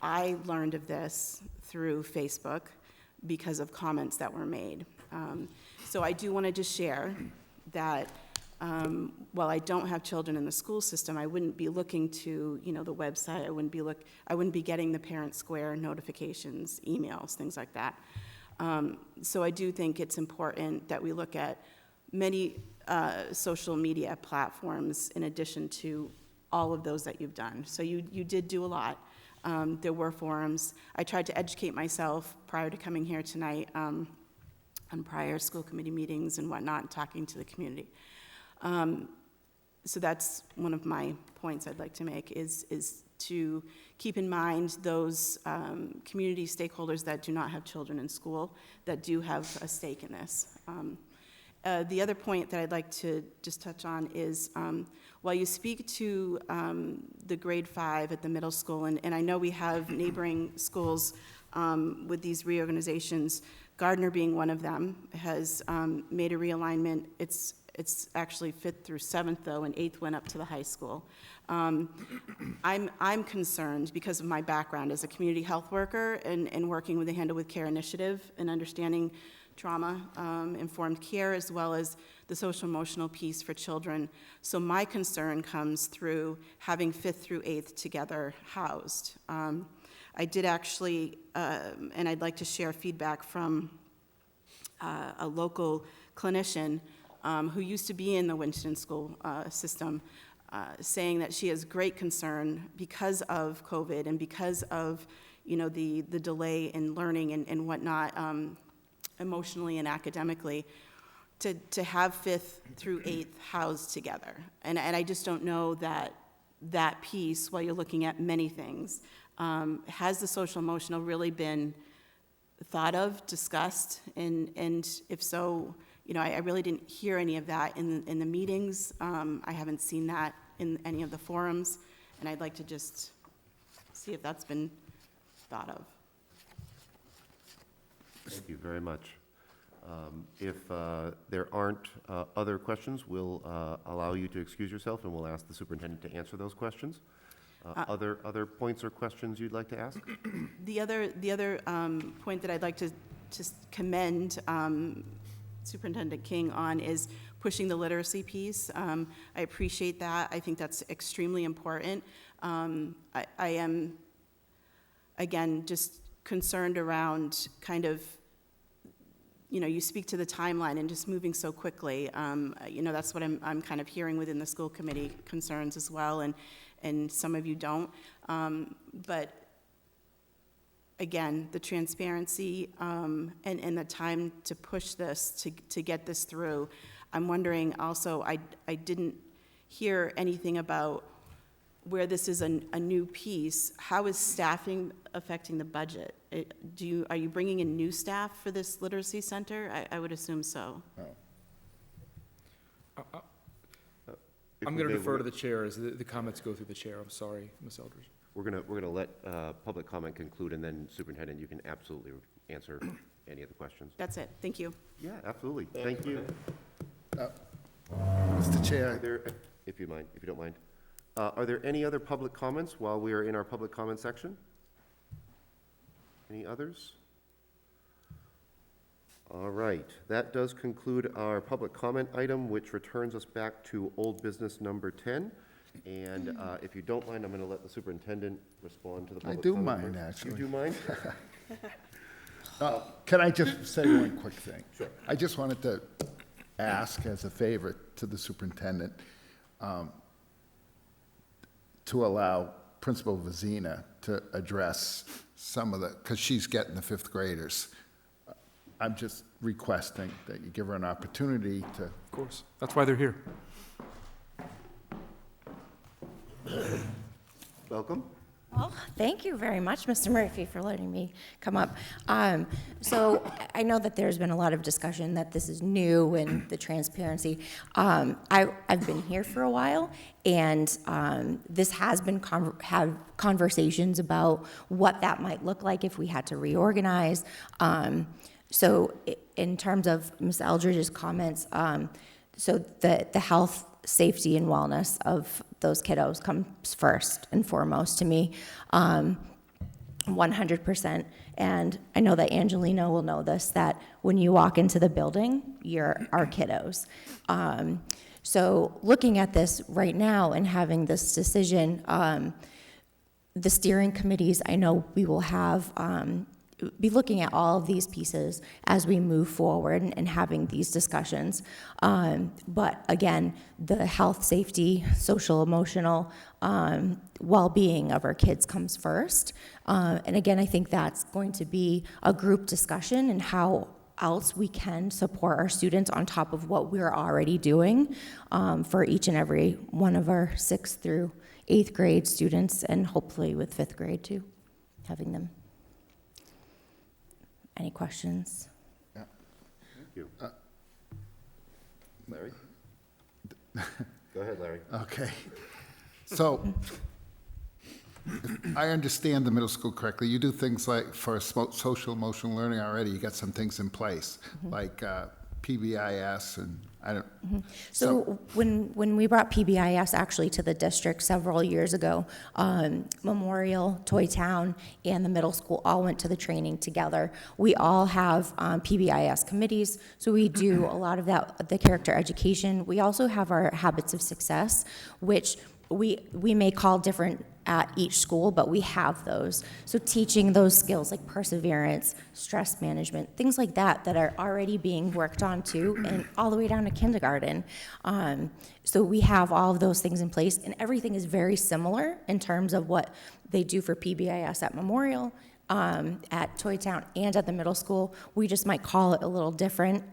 I learned of this through Facebook because of comments that were made. So I do want to just share that while I don't have children in the school system, I wouldn't be looking to, you know, the website. I wouldn't be getting the Parent Square notifications, emails, things like that. So I do think it's important that we look at many social media platforms in addition to all of those that you've done. So you did do a lot. There were forums. I tried to educate myself prior to coming here tonight on prior school committee meetings and whatnot, and talking to the community. So that's one of my points I'd like to make is to keep in mind those community stakeholders that do not have children in school, that do have a stake in this. The other point that I'd like to just touch on is while you speak to the grade 5 at the middle school, and I know we have neighboring schools with these reorganizations, Gardner being one of them, has made a realignment. It's actually 5th through 7th, though, and 8th went up to the high school. I'm concerned because of my background as a community health worker and working with the Handle with Care initiative and understanding trauma, informed care, as well as the social emotional piece for children. So my concern comes through having 5th through 8th together housed. I did actually, and I'd like to share feedback from a local clinician who used to be in the Winchendon school system, saying that she has great concern because of COVID and because of, you know, the delay in learning and whatnot, emotionally and academically, to have 5th through 8th housed together. And I just don't know that piece, while you're looking at many things, has the social emotional really been thought of, discussed, and if so, you know, I really didn't hear any of that in the meetings. I haven't seen that in any of the forums, and I'd like to just see if that's been thought of. Thank you very much. If there aren't other questions, we'll allow you to excuse yourself, and we'll ask the superintendent to answer those questions. Other points or questions you'd like to ask? The other point that I'd like to just commend Superintendent King on is pushing the literacy piece. I appreciate that. I think that's extremely important. I am, again, just concerned around kind of, you speak to the timeline and just moving so quickly. That's what I'm kind of hearing within the school committee concerns as well, and some of you don't. But again, the transparency and the time to push this, to get this through. I'm wondering also, I didn't hear anything about where this is a new piece. How is staffing affecting the budget? Are you bringing in new staff for this literacy center? I would assume so. If I'm we going to may, defer to the chair as the comments go through the chair. I'm sorry, Ms. Eldridge. We're gonna let public comment conclude, and then Superintendent, you can absolutely answer any of the questions. That's it. Thank you. Yeah, absolutely. Thank you. Mr. Are Chair, there, if you don't mind, are there any other public comments while we are in our public comment section? Any others? All right, that does conclude our public comment item, which returns us back to old business number 10. And if you don't mind, I'm going to let the superintendent respond to the public do comment mind, first. actually. You do mind? can I just say one quick thing? Sure. I just wanted to ask as a favor to the superintendent to allow Principal Vazina to address some of because she's getting the fifth graders. I'm just requesting that you give her an opportunity to. Of course. That's why they're here. Welcome. Well, thank you very much, Mr. Murphy, for letting me come up. So I know that there's been a lot of discussion that this is new and the transparency. I've been here for a while, and this has been have conversations about what that might look like if we had to reorganize. So in terms of Ms. Eldridge's comments, so the health, safety, and wellness of those kiddos comes first and foremost to me, 100%. And I know that Angelina will know this, that when you walk into the building, you're our kiddos. So looking at this right now and having this decision, the steering committees, I know we will have be looking at all of these pieces as we move forward and having these discussions. But again, the health, safety, social, emotional well-being of our kids comes first. And again, I think that's going to be a group discussion and how else we can support our students on top of what we're already doing for each and every one of our 6th through 8th grade students, and hopefully with 5th grade too, having them. Any questions? Thank you. Larry? Go ahead, Larry. Okay. So, if I understand the middle school correctly, you do things like for social emotional learning already. You got some things in place, like PBIS, and I don't. So when we brought PBIS actually to the district several years ago, Memorial, Toy Town, and the middle school all went to the training together. We all have PBIS committees, so we do a lot of that, the character education. We also have our habits of success, which we may call different at each school, but we have those. So teaching those skills like perseverance, stress management, things like that that are already being worked on too, and all the way down to kindergarten. So we have all of those things in place, and everything is very similar in terms of what they do for PBIS at Memorial, at Toy Town, and at the middle school. We just might call it a little different.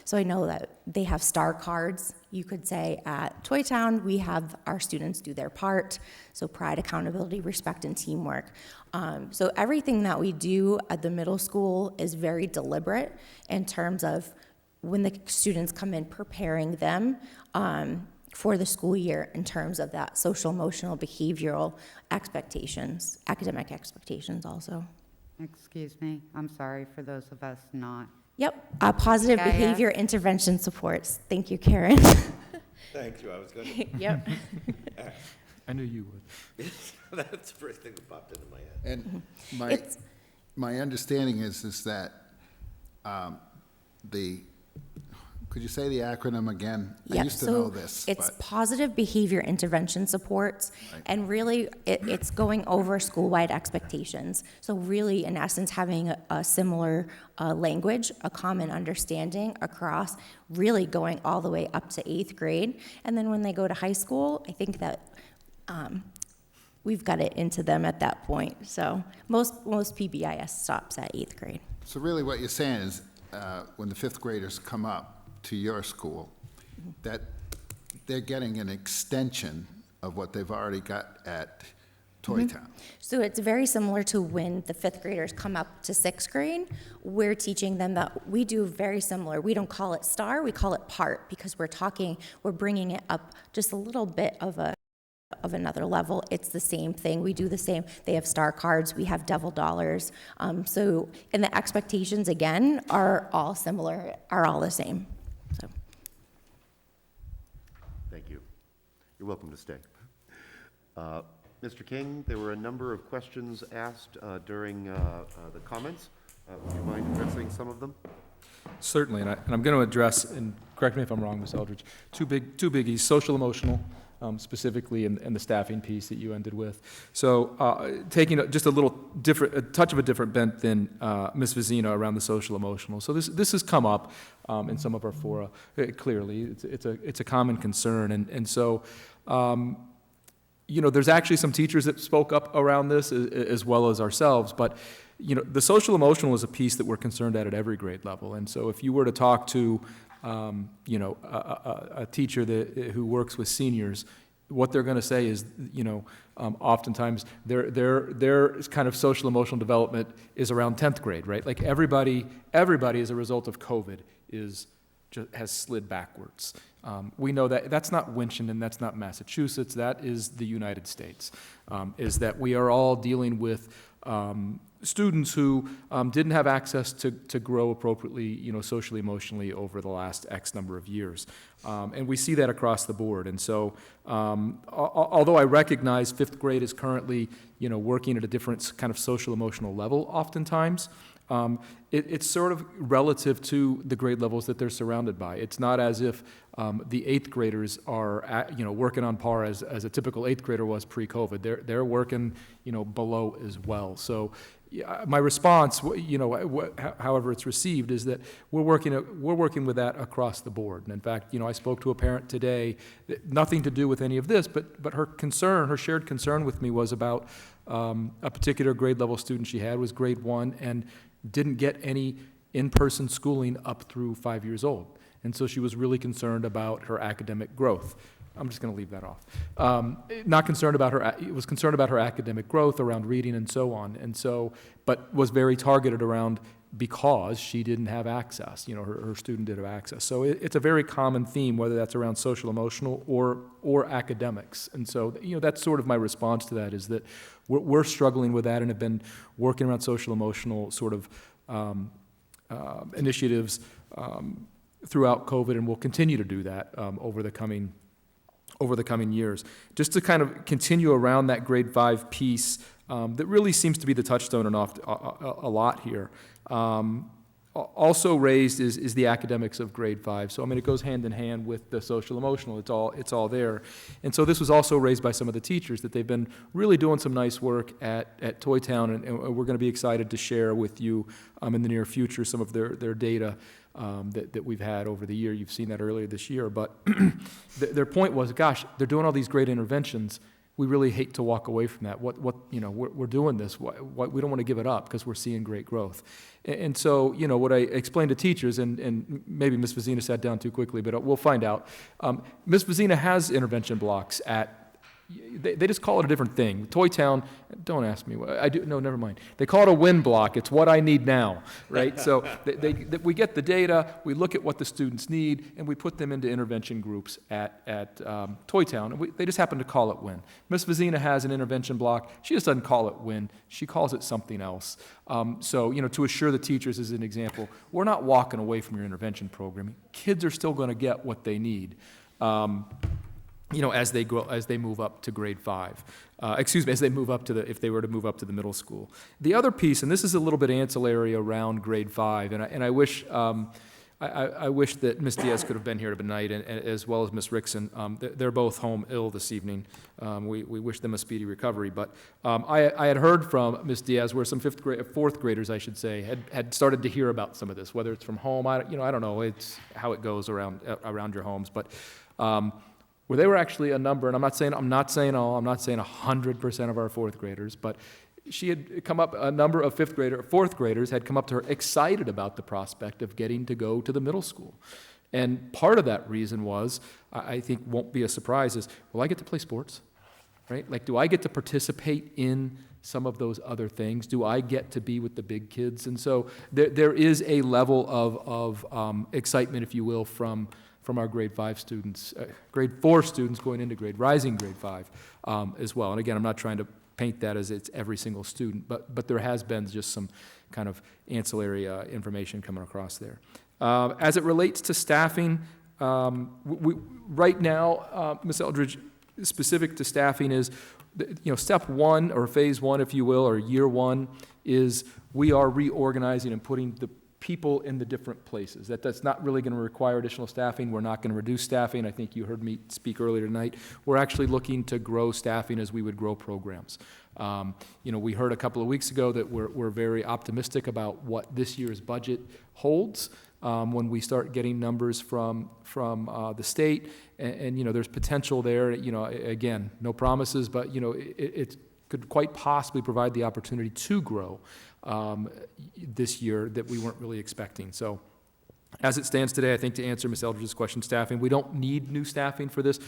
So I know that they have star cards, you could say. At Toy Town, we have our students do their part, so pride, accountability, respect, and teamwork. So everything that we do at the middle school is very deliberate in terms of when the students come in, preparing them for the school year in terms of that social, emotional, behavioral expectations, academic expectations also. Excuse me, I'm sorry for those of us not. Yep, positive PBIS. behavior intervention supports. Thank you, Karen. Thank you, I was going to. Yep. I knew you would. That's the first thing that popped into my head. And my, It's- my understanding is that could you say the acronym again? I Yeah, used to so know this, it's but positive behavior intervention supports, and really, it's going over school-wide expectations. So really, in essence, having a similar language, a common understanding across, really going all the way up to 8th grade. And then when they go to high school, I think that we've got it into them at that point. So most PBIS stops at 8th grade. so really what you're saying is, when the 5th graders come up to your school, that they're getting an extension of what they've already got at Toy Town. So it's very similar to when the 5th graders come up to 6th grade. We're teaching them that we do very similar. We don't call it STAR, we call it PART, because we're bringing it up just a little bit of another level. It's the same thing. We do the same. They have STAR cards. We have Devil Dollars. And the expectations, again, are all similar, are all the same. So. Thank you. You're welcome to stay. Mr. King, there were a number of questions asked during the comments. Would you mind addressing some of them? Certainly, and I'm going to address, and correct me if I'm wrong, Ms. Eldridge, two biggies, social emotional, specifically, and the staffing piece that you ended with. So taking just a touch of a different bent than Ms. Vizina around the social emotional. So this has come up in some of our fora. Clearly, it's a common concern, and so. There's actually some teachers that spoke up around this as well as ourselves, but the social emotional is a piece that we're concerned at every grade level. And so if you were to talk to a teacher who works with seniors, what they're going to say is, oftentimes their kind of social emotional development is around 10th grade, right? Like everybody as a result of COVID has slid backwards. We know that that's not Winchendon, that's not Massachusetts, that is the United States, is that we are all dealing with students who didn't have access to grow appropriately, socially, emotionally over the last X number of years. And we see that across the board. And so although I recognize 5th grade is currently, working at a different kind of social emotional level oftentimes, it's sort of relative to the grade levels that they're surrounded by. It's not as if the 8th graders are, working on par as a typical 8th grader was pre-COVID. They're working, below as well. So my response, however it's received, is that we're working with that across the board. And in fact, I spoke to a parent today, nothing to do with any of this, but her shared concern with me was about a particular grade level student she had was grade 1 and didn't get any in-person schooling up through 5 years old. And so she was really concerned about her academic growth. I'm just going to leave that off. Was concerned about her academic growth around reading and so on. And so, but was very targeted around because she didn't have access. Her student did have access. So it's a very common theme, whether that's around social emotional or academics. And so, that's sort of my response to that, is that we're struggling with that and have been working around social emotional sort of initiatives throughout COVID, and we'll continue to do that over the coming years. Just to kind of continue around that grade 5 piece that really seems to be the touchstone and a lot here. Also raised is the academics of grade 5. So it goes hand in hand with the social emotional. It's all there. And so this was also raised by some of the teachers, that they've been really doing some nice work at Toy Town, and we're going to be excited to share with you in the near future some of their data that we've had over the year. You've seen that earlier this year. But their point was, gosh, they're doing all these great interventions. We really hate to walk away from that. We're doing this. We don't want to give it up because we're seeing great growth. And so, what I explained to teachers, and maybe Ms. Vizina sat down too quickly, but we'll find out. Ms. Vizina has intervention blocks they just call it a different thing. Toy Town, don't ask me. No, never mind. They call it a win block. It's what I need now, right? So we get the data, we look at what the students need, and we put them into intervention groups at Toy Town. And they just happen to call it win. Ms. Vizina has an intervention block. She just doesn't call it win. She calls it something else. So, to assure the teachers, as an example, we're not walking away from your intervention programming. Kids are still going to get what they need. as they grow, as they move up to grade 5. As they move up to if they were to move up to the middle school. The other piece, and this is a little bit ancillary around grade 5, and I wish, I wish that Ms. Diaz could have been here tonight, and as well as Ms. Rickson. They're both home ill this evening. We wish them a speedy recovery. But I had heard from Ms. Diaz where some fourth graders, I should say, had started to hear about some of this, whether it's from home. I don't know. It's how it goes around your homes, but where they were actually a number, and I'm not saying 100% of our fourth graders, but she had come up, a number of fourth graders had come up to her excited about the prospect of getting to go to the middle school. And part of that reason was, I think won't be a surprise, is, well, I get to play sports, right? Like, do I get to participate in some of those other things? Do I get to be with the big kids? And so there is a level of excitement, if you will, from our grade 5 students, grade 4 students going into rising grade 5 as well. And again, I'm not trying to paint that as it's every single student, but there has been just some kind of ancillary information coming across there. As it relates to staffing, right now, Ms. Eldridge, specific to staffing is, step 1, or phase 1, if you will, or year 1, is we are reorganizing and putting the people in the different places. That's not really going to require additional staffing. We're not going to reduce staffing. I think you heard me speak earlier tonight. We're actually looking to grow staffing as we would grow programs. We heard a couple of weeks ago that we're very optimistic about what this year's budget holds when we start getting numbers from the state, and there's potential there. Again, no promises, but it could quite possibly provide the opportunity to grow this year that we weren't really expecting. So as it stands today, I think to answer Ms. Eldridge's question, staffing, we don't need new staffing for this.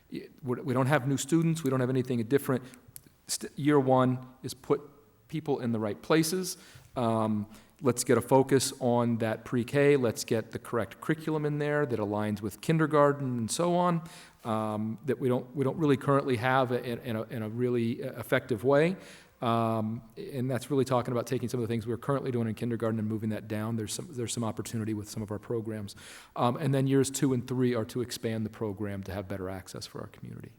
We don't have new students. We don't have anything different. Year 1 is put people in the right places. Let's get a focus on that pre-K. Let's get the correct curriculum in there that aligns with kindergarten and so on, that we don't really currently have in a really effective way. And that's really talking about taking some of the things we're currently doing in kindergarten and moving that down. There's some opportunity with some of our programs. And then years 2 and 3 are to expand the program to have better access for our community.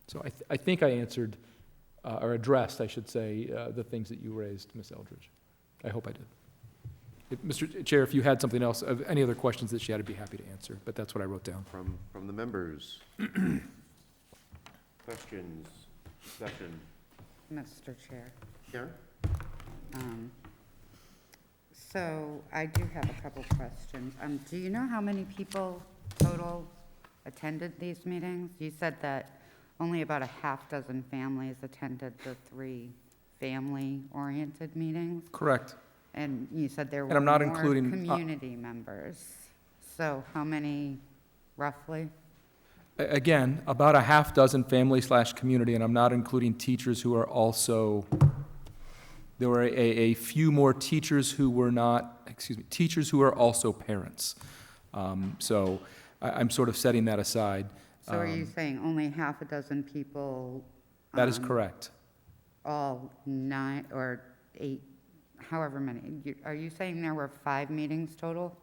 So I think I answered, or addressed, I should say, the things that you raised, Ms. Eldridge. I hope I did. Mr. Chair, if you had something else, any other questions that she had, I'd be happy to answer, but that's what I wrote down. From the members. Questions, discussion. Mr. Chair. Karen? So I do have a couple questions. Do you know how many people total attended these meetings? You said that only about a half dozen families attended the 3 family-oriented meetings. Correct. And you said there were And I'm not more including, community members. So how many roughly? Again, about a half dozen family/community, and I'm not including teachers who are also, there were a few more teachers who were not, teachers who are also parents. So I'm sort of setting that aside. So are you saying only half a dozen people? That is correct. All 9 or 8, however many? Are you saying there were 5 meetings total?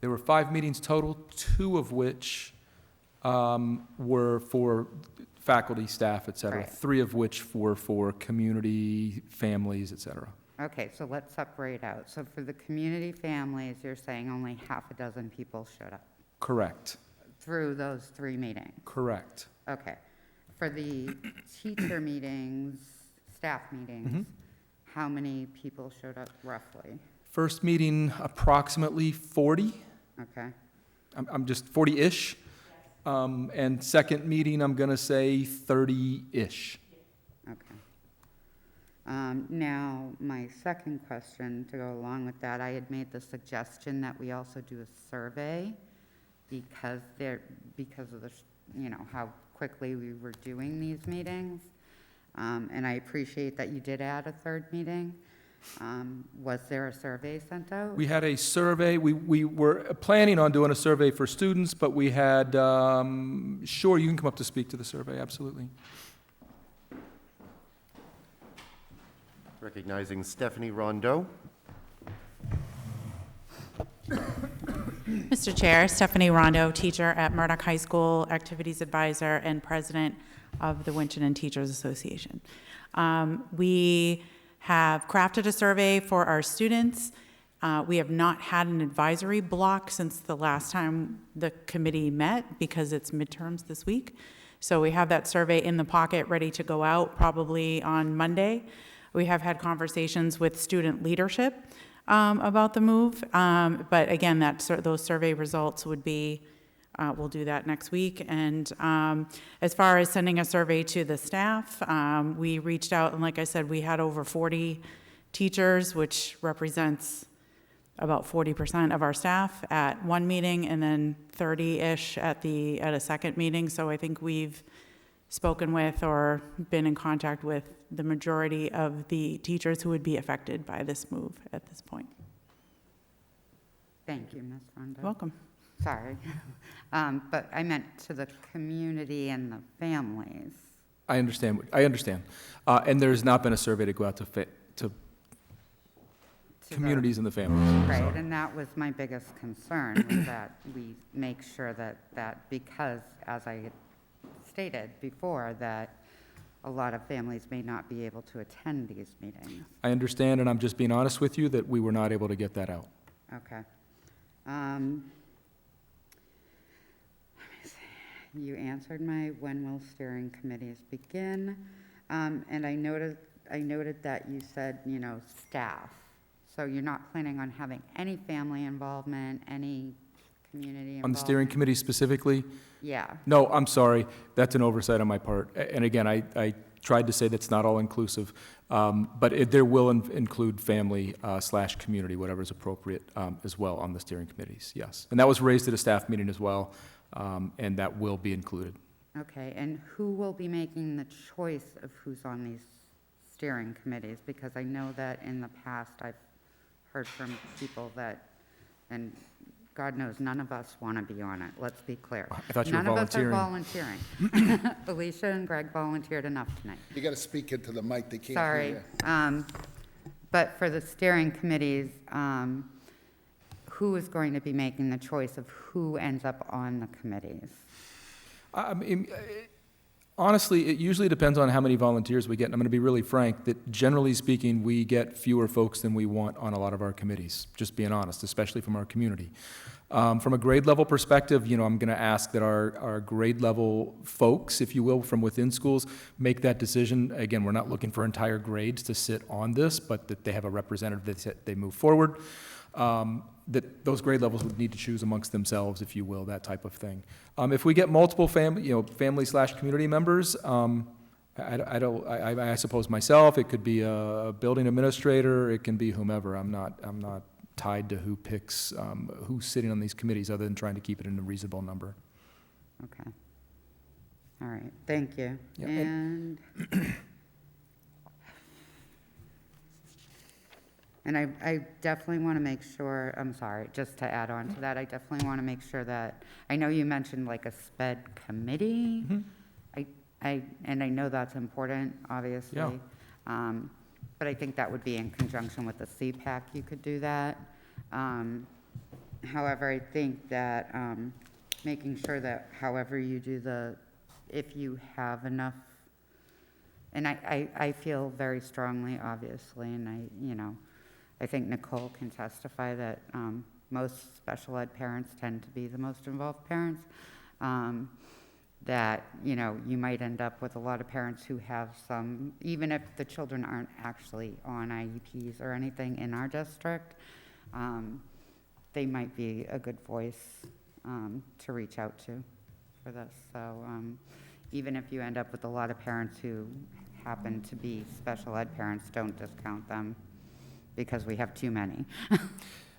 There were 5 meetings total, 2 of which were for faculty, staff, et cetera. Right. 3 of which were for community, families, et cetera. Okay, so let's separate out. So for the community families, you're saying only half a dozen people showed up Correct. through those 3 meetings? Correct. Okay. For the teacher meetings, staff meetings, how many people showed up roughly? First meeting, approximately 40. Okay. I'm just 40-ish. And second meeting, I'm going to say 30-ish. Okay. Now, my second question to go along with that, I had made the suggestion that we also do a survey because of the, how quickly we were doing these meetings. And I appreciate that you did add a 3rd meeting. Was there a survey sent out? We had a survey. We were planning on doing a survey for students, but we had, sure, you can come up to speak to the survey, absolutely. Recognizing Stephanie Rondeau. Mr. Chair, Stephanie Rondo, teacher at Murdoch High School, activities advisor and president of the Winchendon Teachers Association. We have crafted a survey for our students. We have not had an advisory block since the last time the committee met because it's midterms this week. So we have that survey in the pocket ready to go out probably on Monday. We have had conversations with student leadership about the move. But again, those survey results would be, we'll do that next week. And as far as sending a survey to the staff, we reached out, and like I said, we had over 40 teachers, which represents about 40% of our staff at one meeting, and then 30-ish at a second meeting. So I think we've spoken with or been in contact with the majority of the teachers who would be affected by this move at this point. Thank you, Ms. Rondo. You're welcome. Sorry. But I meant to the community and the families. I understand. And there's not been a survey to go out to communities and the families. Right, So- and that was my biggest concern, was that we make sure that because, as I had stated before, that a lot of families may not be able to attend these meetings. I understand, and I'm just being honest with you, that we were not able to get that out. Okay. Let me see. You answered my when will steering committees begin, and I noted that you said, staff. So you're not planning on having any family involvement, any community involvement? On the steering committee specifically? Yeah. No, I'm sorry. That's an oversight on my part. And again, I tried to say that's not all inclusive, but there will include family / community, whatever is appropriate as well on the steering committees, yes. And that was raised at a staff meeting as well, and that will be included. Okay, and who will be making the choice of who's on these steering committees? Because I know that in the past, I've heard from people that, and God knows, none of us want to be on it, let's be clear. I thought you were None of us are volunteering. Alicia and Greg volunteered enough tonight. You got to speak into the mic, they can't Sorry. hear you. But for the steering committees, who is going to be making the choice of who ends up on the committees? I mean, honestly, it usually depends on how many volunteers we get. And I'm going to be really frank, that generally speaking, we get fewer folks than we want on a lot of our committees, just being honest, especially from our community. From a grade level perspective, I'm going to ask that our grade level folks, if you will, from within schools, make that decision. Again, we're not looking for entire grades to sit on this, but that they have a representative that they move forward. That those grade levels would need to choose amongst themselves, if you will, that type of thing. If we get multiple family / community members, I suppose myself, it could be a building administrator, it can be whomever. I'm not tied to who picks, who's sitting on these committees, other than trying to keep it in a reasonable number. Okay. All right, thank you. Yeah, And and I definitely want to make sure, I'm sorry, just to add on to that, I definitely want to make sure that, I know you mentioned like a SPED committee. And I know that's important, obviously. Yeah. But I think that would be in conjunction with the CPAC, you could do that. However, I think that making sure that however you do if you have enough, and I feel very strongly, obviously, and I think Nicole can testify that most special ed parents tend to be the most involved parents. That, you might end up with a lot of parents who have some, even if the children aren't actually on IEPs or anything in our district, they might be a good voice to reach out to for this. So even if you end up with a lot of parents who happen to be special ed parents, don't discount them because we have too many.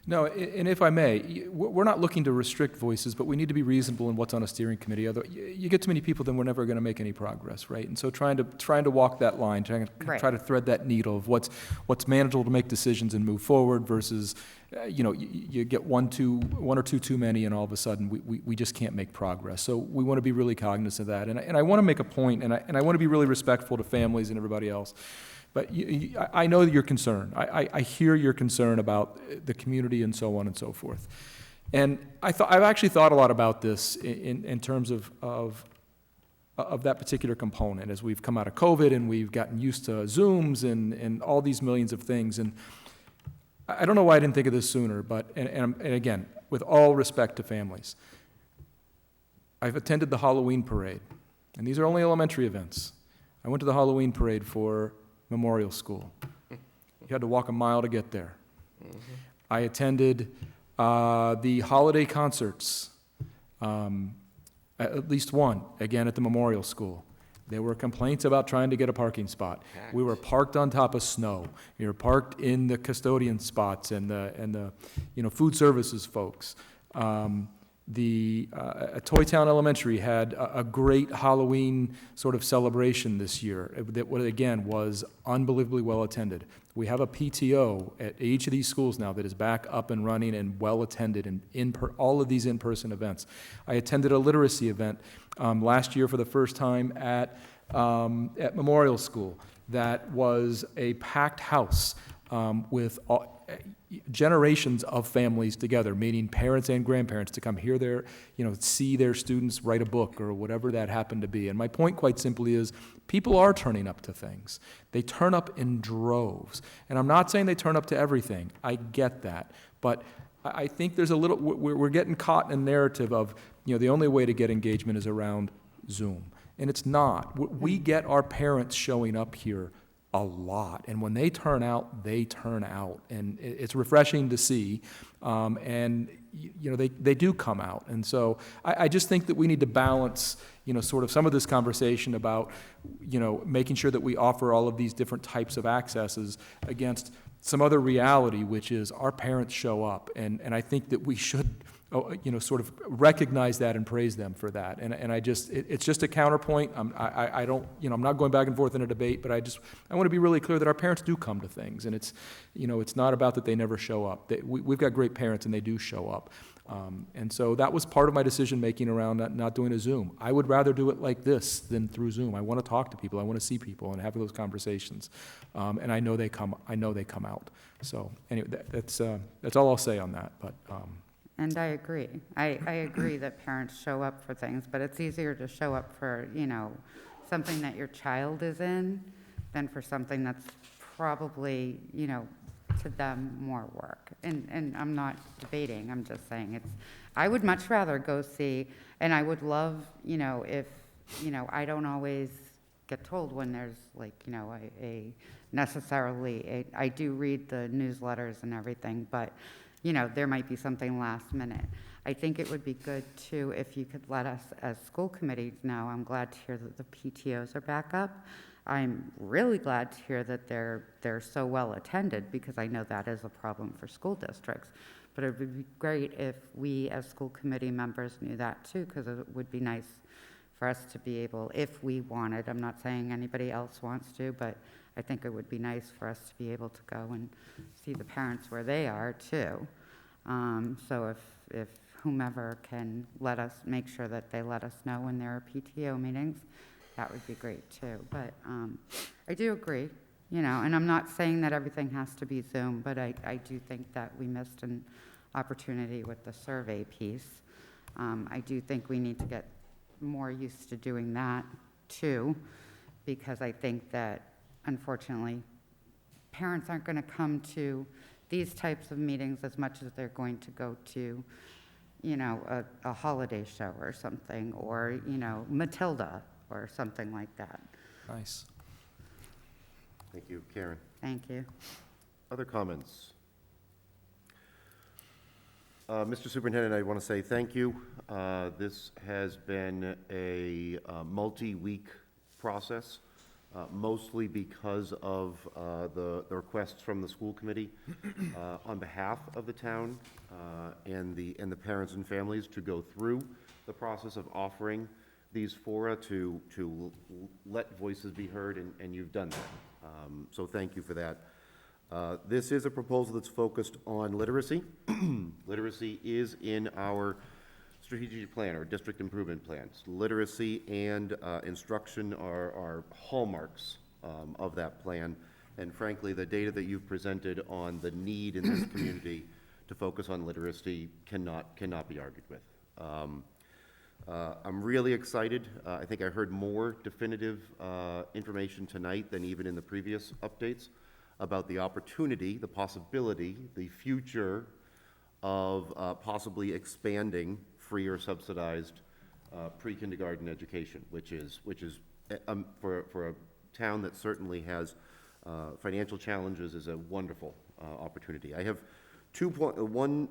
No, and if I may, we're not looking to restrict voices, but we need to be reasonable in what's on a steering committee. Although you get too many people, then we're never going to make any progress, right? And so trying to walk that line, Right. try to thread that needle of what's manageable to make decisions and move forward versus, you get one or two too many, and all of a sudden we just can't make progress. So we want to be really cognizant of that. And I want to make a point, and I want to be really respectful to families and everybody else. But I know your concern. I hear your concern about the community and so on and so forth. And I've actually thought a lot about this in terms of that particular component as we've come out of COVID and we've gotten used to Zooms and all these millions of things. And I don't know why I didn't think of this sooner, but, and again, with all respect to families, I've attended the Halloween parade, and these are only elementary events. I went to the Halloween parade for Memorial School. You had to walk a mile to get there. I attended the holiday concerts, at least one, again at the Memorial School. There were complaints about trying to get a parking spot. We were parked on top of snow. We were parked in the custodian spots and the food services folks. Toy Town Elementary had a great Halloween sort of celebration this year that, again, was unbelievably well attended. We have a PTO at each of these schools now that is back up and running and well attended in all of these in-person events. I attended a literacy event last year for the first time at Memorial School. That was a packed house with generations of families together, meaning parents and grandparents, to come hear see their students write a book or whatever that happened to be. And my point, quite simply, is people are turning up to things. They turn up in droves. And I'm not saying they turn up to everything. I get that. But I think there's we're getting caught in a narrative of, the only way to get engagement is around Zoom. And it's not. We get our parents showing up here a lot. And when they turn out, they turn out. And it's refreshing to see. And, they do come out. And so I just think that we need to balance, sort of some of this conversation about, making sure that we offer all of these different types of accesses against some other reality, which is our parents show up. And I think that we should, sort of recognize that and praise them for that. And it's just a counterpoint. I don't, I'm not going back and forth in a debate, but I want to be really clear that our parents do come to things. And it's not about that they never show up. We've got great parents and they do show up. And so that was part of my decision-making around not doing a Zoom. I would rather do it like this than through Zoom. I want to talk to people. I want to see people and have those conversations. And I know they come out. So anyway, that's all I'll say on that. But, And I agree. I agree that parents show up for things, but it's easier to show up for, something that your child is in than for something that's probably, to them more work. And I'm not debating, I'm just saying I would much rather go see, and I would love, if, I don't always get told when there's I do read the newsletters and everything, but there might be something last minute. I think it would be good, too, if you could let us, as school committees know. I'm glad to hear that the PTOs are back up. I'm really glad to hear that they're so well attended, because I know that is a problem for school districts. But it would be great if we, as school committee members, knew that, too, because it would be nice for us to be able, if we wanted, I'm not saying anybody else wants to, but I think it would be nice for us to be able to go and see the parents where they are, too. So if whomever can make sure that they let us know when there are PTO meetings, that would be great, too. But I do agree, and I'm not saying that everything has to be Zoom, but I do think that we missed an opportunity with the survey piece. I do think we need to get more used to doing that, too, because I think that, unfortunately, parents aren't going to come to these types of meetings as much as they're going to go to, a holiday show or something, or, Matilda or something like that. nice. Thank you, Karen. Thank you. Other comments? Mr. Superintendent, I want to say thank you. This has been a multi-week process, mostly because of the requests from the school committee on behalf of the town and the parents and families to go through the process of offering these fora to let voices be heard, and you've done that. So thank you for that. This is a proposal that's focused on literacy. Literacy is in our strategic plan, our district improvement plans. Literacy and instruction are hallmarks of that plan. And frankly, the data that you've presented on the need in this community to focus on literacy cannot be argued with. I'm really excited. I think I heard more definitive information tonight than even in the previous updates about the opportunity, the possibility, the future of possibly expanding free or subsidized pre-kindergarten education, which is for a town that certainly has financial challenges, is a wonderful opportunity. I have one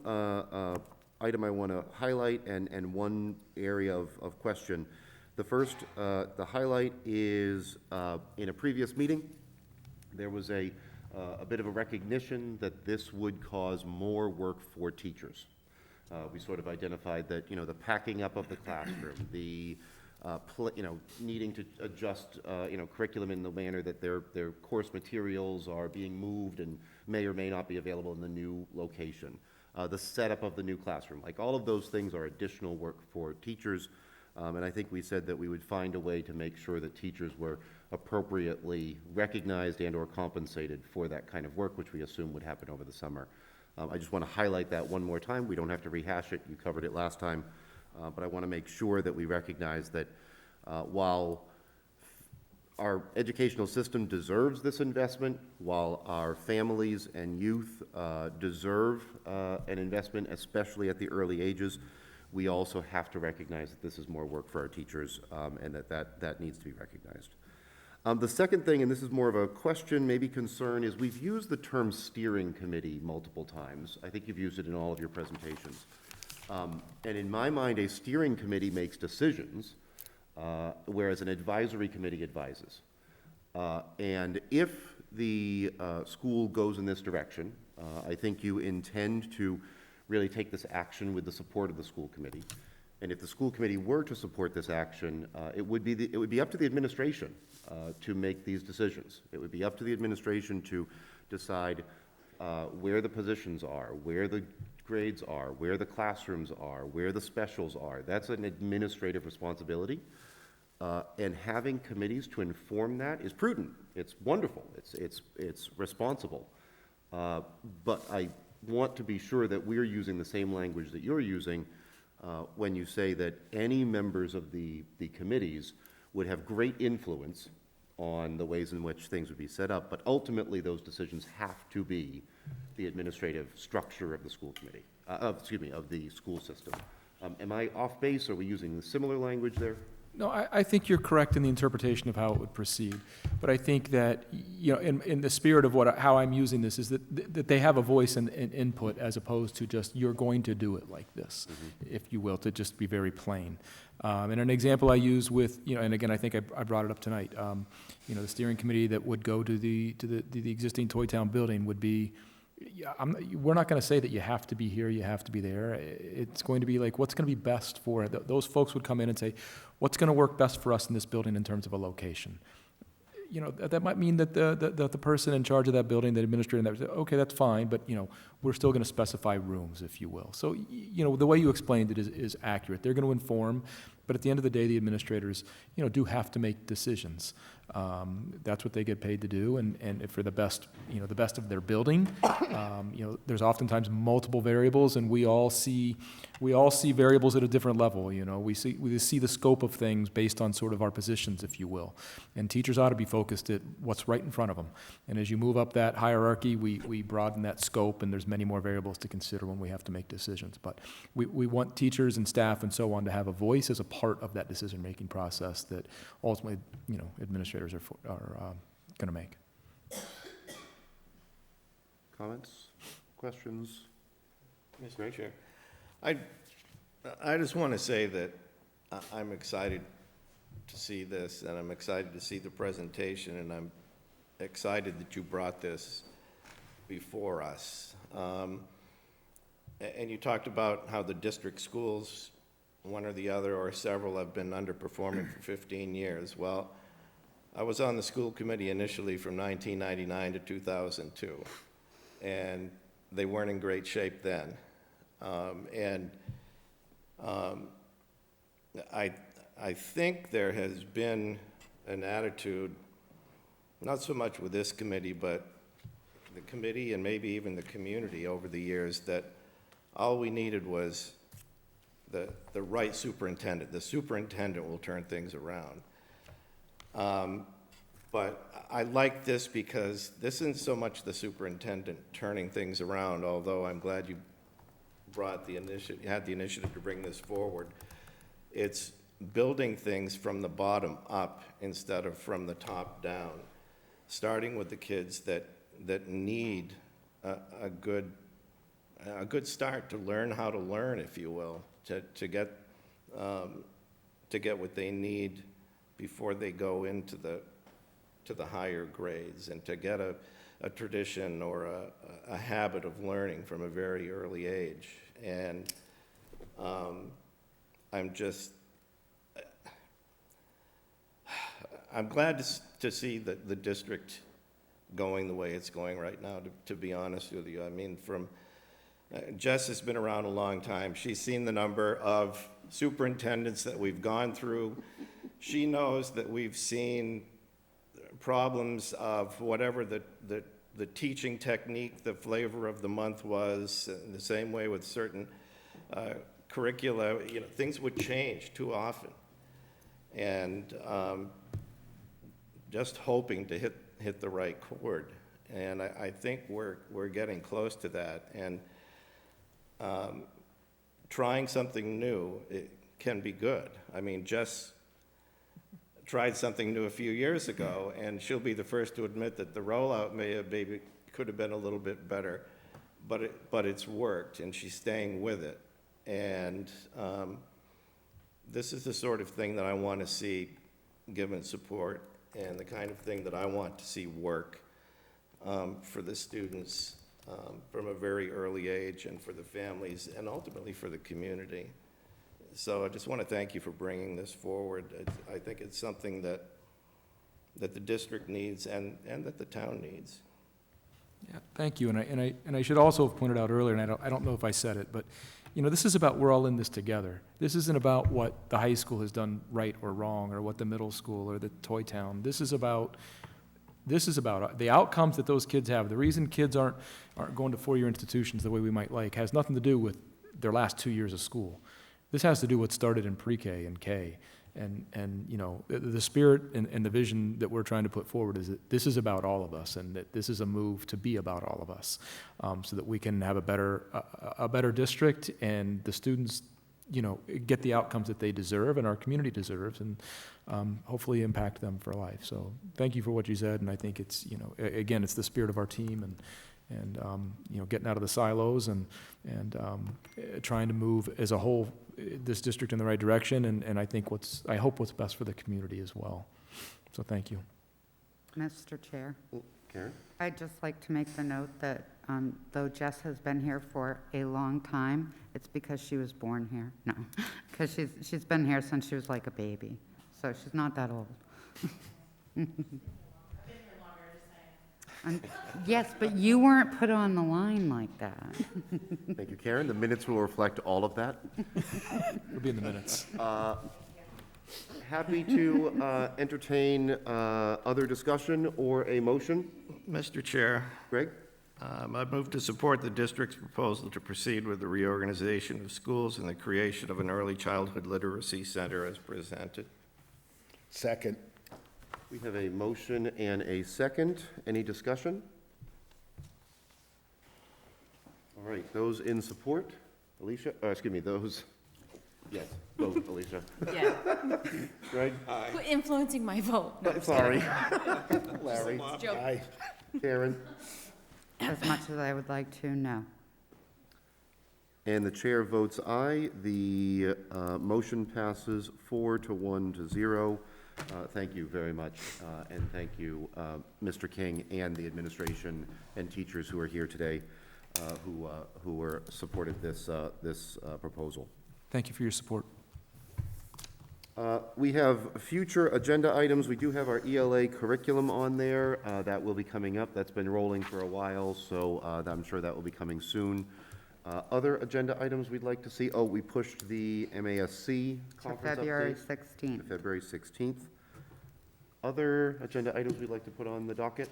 item I want to highlight and one area of question. The first, the highlight is in a previous meeting, there was a bit of a recognition that this would cause more work for teachers. We sort of identified that, you know, the packing up of the classroom, the needing to adjust, curriculum in the manner that their course materials are being moved and may or may not be available in the new location. The setup of the new classroom, like all of those things are additional work for teachers. And I think we said that we would find a way to make sure that teachers were appropriately recognized and or compensated for that kind of work, which we assume would happen over the summer. I just want to highlight that one more time. We don't have to rehash it. You covered it last time. But I want to make sure that we recognize that while our educational system deserves this investment, while our families and youth deserve an investment, especially at the early ages, we also have to recognize that this is more work for our teachers, and that needs to be recognized. The second thing, and this is more of a question, maybe concern, is we've used the term steering committee multiple times. I think you've used it in all of your presentations. And in my mind, a steering committee makes decisions, whereas an advisory committee advises. And if the school goes in this direction, I think you intend to really take this action with the support of the school committee. And if the school committee were to support this action, it would be up to the administration to make these decisions. It would be up to the administration to decide where the positions are, where the grades are, where the classrooms are, where the specials are. That's an administrative responsibility. And having committees to inform that is prudent. It's wonderful. It's responsible. But I want to be sure that we're using the same language that you're using when you say that any members of the committees would have great influence on the ways in which things would be set up, but ultimately those decisions have to be the administrative structure of the school committee, of the school system. Am I off base? Are we using similar language there? No, I think you're correct in the interpretation of how it would proceed. But I think that, in the spirit of how I'm using this is that they have a voice and input as opposed to just, you're going to do it like this, if you will, to just be very plain. And an example I use with, and again, I think I brought it up tonight, the steering committee that would go to the existing Toy Town building would be, we're not going to say that you have to be here, you have to be there. It's going to be like, what's going to be best for it? Those folks would come in and say, what's going to work best for us in this building in terms of a location? That might mean that the person in charge of that building, the administrator, okay, that's fine, but, we're still going to specify rooms, if you will. So, the way you explained it is accurate. They're going to inform, but at the end of the day, the administrators, do have to make decisions. That's what they get paid to do, and for the best, the best of their building. There's oftentimes multiple variables, and we all see variables at a different level. We see the scope of things based on sort of our positions, if you will. And teachers ought to be focused at what's right in front of them. And as you move up that hierarchy, we broaden that scope, and there's many more variables to consider when we have to make decisions. But we want teachers and staff and so on to have a voice as a part of that decision-making process that ultimately, administrators are going to make. Comments, questions? Mr. Chair, I just want to say that I'm excited to see this, and I'm excited to see the presentation, and I'm excited that you brought this before us. And you talked about how the district schools, one or the other or several, have been underperforming for 15 years. Well, I was on the school committee initially from 1999 to 2002, and they weren't in great shape then. I think there has been an attitude, not so much with this committee, but the committee and maybe even the community over the years, that All we needed was the right superintendent. The superintendent will turn things around. But I like this because this isn't so much the superintendent turning things around, although I'm glad you brought the initiative, had the initiative to bring this forward. It's building things from the bottom up instead of from the top down, starting with the kids that need a good start to learn how to learn, if you will, to get what they need before they go into the higher grades, and to get a tradition or a habit of learning from a very early age. And I'm glad to see the district going the way it's going right now, to be honest with you. I mean, Jess has been around a long time. She's seen the number of superintendents that we've gone through. She knows that we've seen problems of whatever the teaching technique, the flavor of the month was, the same way with certain curricula. Things would change too often. And just hoping to hit the right chord. And I think we're getting close to that. And trying something new, it can be good. I mean, Jess tried something new a few years ago, and she'll be the first to admit that the rollout maybe could have been a little bit better, but it's worked, and she's staying with it. And this is the sort of thing that I want to see given support, and the kind of thing that I want to see work for the students from a very early age, and for the families, and ultimately for the community. So I just want to thank you for bringing this forward. I think it's something that the district needs and that the town needs. Yeah, thank you. And I should also have pointed out earlier, and I don't know if I said it, but this is about, we're all in this together. This isn't about what the high school has done right or wrong, or what the middle school or the Toy Town. This is about the outcomes that those kids have. The reason kids aren't going to four-year institutions the way we might like has nothing to do with their last 2 years of school. This has to do with what started in pre-K and K. And the spirit and the vision that we're trying to put forward is that this is about all of us, and that this is a move to be about all of us, so that we can have a better district, and the students, get the outcomes that they deserve and our community deserves, and hopefully impact them for life. So thank you for what you said, and I think it's, again, it's the spirit of our team, and getting out of the silos and trying to move as a whole this district in the right direction, and I hope what's best for the community as well. So thank you. Mr. Chair, Karen? I'd just like to make the note that though Jess has been here for a long time, it's because she was born here. No, because she's been here since she was like a baby, so she's not that old. Yes, but you weren't put on the line like that. Thank you, Karen. The minutes will reflect all of that. It'll be in the minutes. Happy to entertain other discussion or a motion. Mr. Chair, Greg? I move to support the district's proposal to proceed with the reorganization of schools and the creation of an early childhood literacy center as presented. Second. We have a motion and a second. Any discussion? All right, those in support? Alicia, those, yes, vote, Alicia. Yeah. Greg? Quit influencing my vote. No, Sorry. Larry? joke. Aye. Karen? As much as I would like to, no. And the chair votes aye. The motion passes 4-1-0. Thank you very much, and thank you, Mr. King, and the administration and teachers who are here today, who were supported this proposal. Thank you for your support. We have future agenda items. We do have our ELA curriculum on there. That will be coming up. That's been rolling for a while, so I'm sure that will be coming soon. Other agenda items we'd like to see. Oh, we pushed the MASC conference February update 16th. to February 16th. Other agenda items we'd like to put on the docket?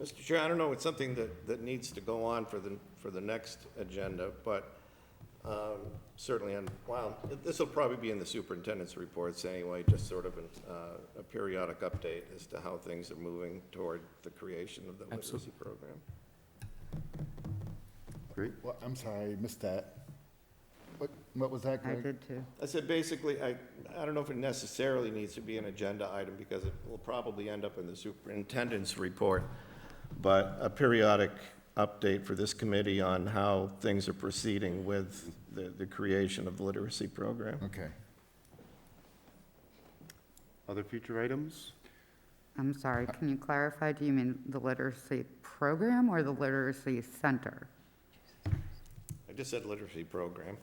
Mr. Chair, I don't know, it's something that needs to go on for the next agenda, but certainly on, well, this will probably be in the superintendent's reports anyway, just sort of a periodic update as to how things are moving toward the creation of the literacy Absolutely. program. Great. Well, I'm sorry, I missed that. What was that, I Greg? did too. I said, basically, I don't know if it necessarily needs to be an agenda item, because it will probably end up in the superintendent's report, but a periodic update for this committee on how things are proceeding with the creation of the literacy program. Okay. Other future items? I'm sorry, can you clarify, do you mean the literacy program or the literacy center? I just said literacy program.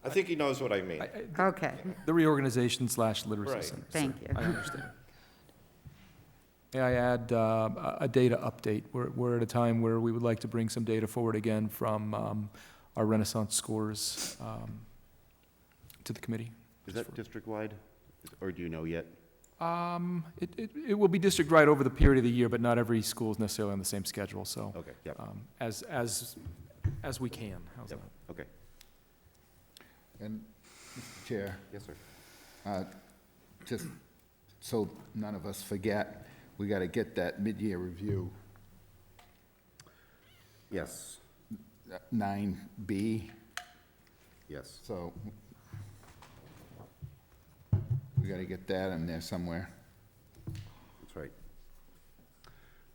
I think he knows what I mean. Okay, The reorganization / literacy Right. center. Thank sir. you. I understand. May I add a data update? We're at a time where we would like to bring some data forward again from our Renaissance scores to the committee. Is that district-wide, or do you know yet? It will be district-wide over the period of the year, but not every school is necessarily on the same schedule, so Okay, yep, as we can. How's yep, that? okay. And, Mr. Chair, Yes, sir. just so none of us forget, we got to get that mid-year review, Yes, 9B, yes. so we got to get that in there somewhere. That's right.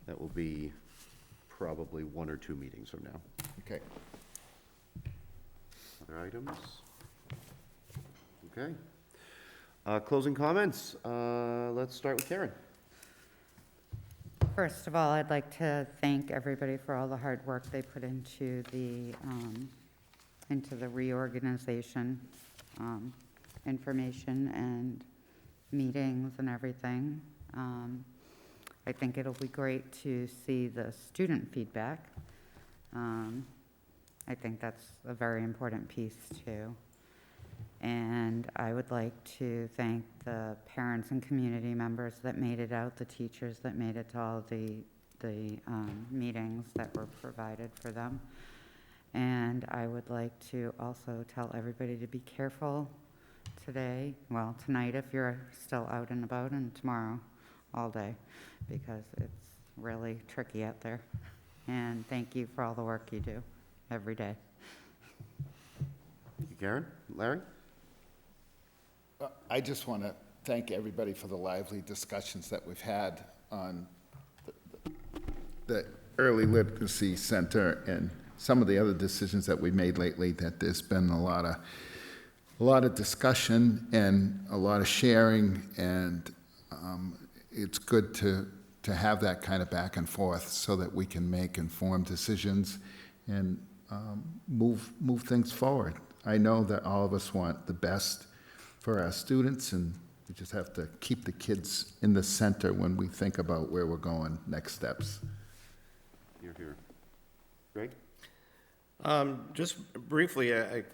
That will be probably 1 or 2 meetings from now. Okay. Other items? Okay. Closing comments. Let's start with Karen. first of all, I'd like to thank everybody for all the hard work they put into the reorganization, information and meetings and everything. I think it'll be great to see the student feedback. I think that's a very important piece too. And I would like to thank the parents and community members that made it out, the teachers that made it to all the meetings that were provided for them. And I would like to also tell everybody to be careful today, well, tonight if you're still out and about, and tomorrow all day, because it's really tricky out there. And thank you for all the work you do every day. Thank you, Karen. Larry? I just want to thank everybody for the lively discussions that we've had on the Early Literacy Center and some of the other decisions that we made lately, that there's been a lot of discussion and a lot of sharing, and it's good to have that kind of back and forth so that we can make informed decisions and move things forward. I know that all of us want the best for our students, and we just have to keep the kids in the center when we think about where we're going, next steps. You're here. Greg? Just briefly, I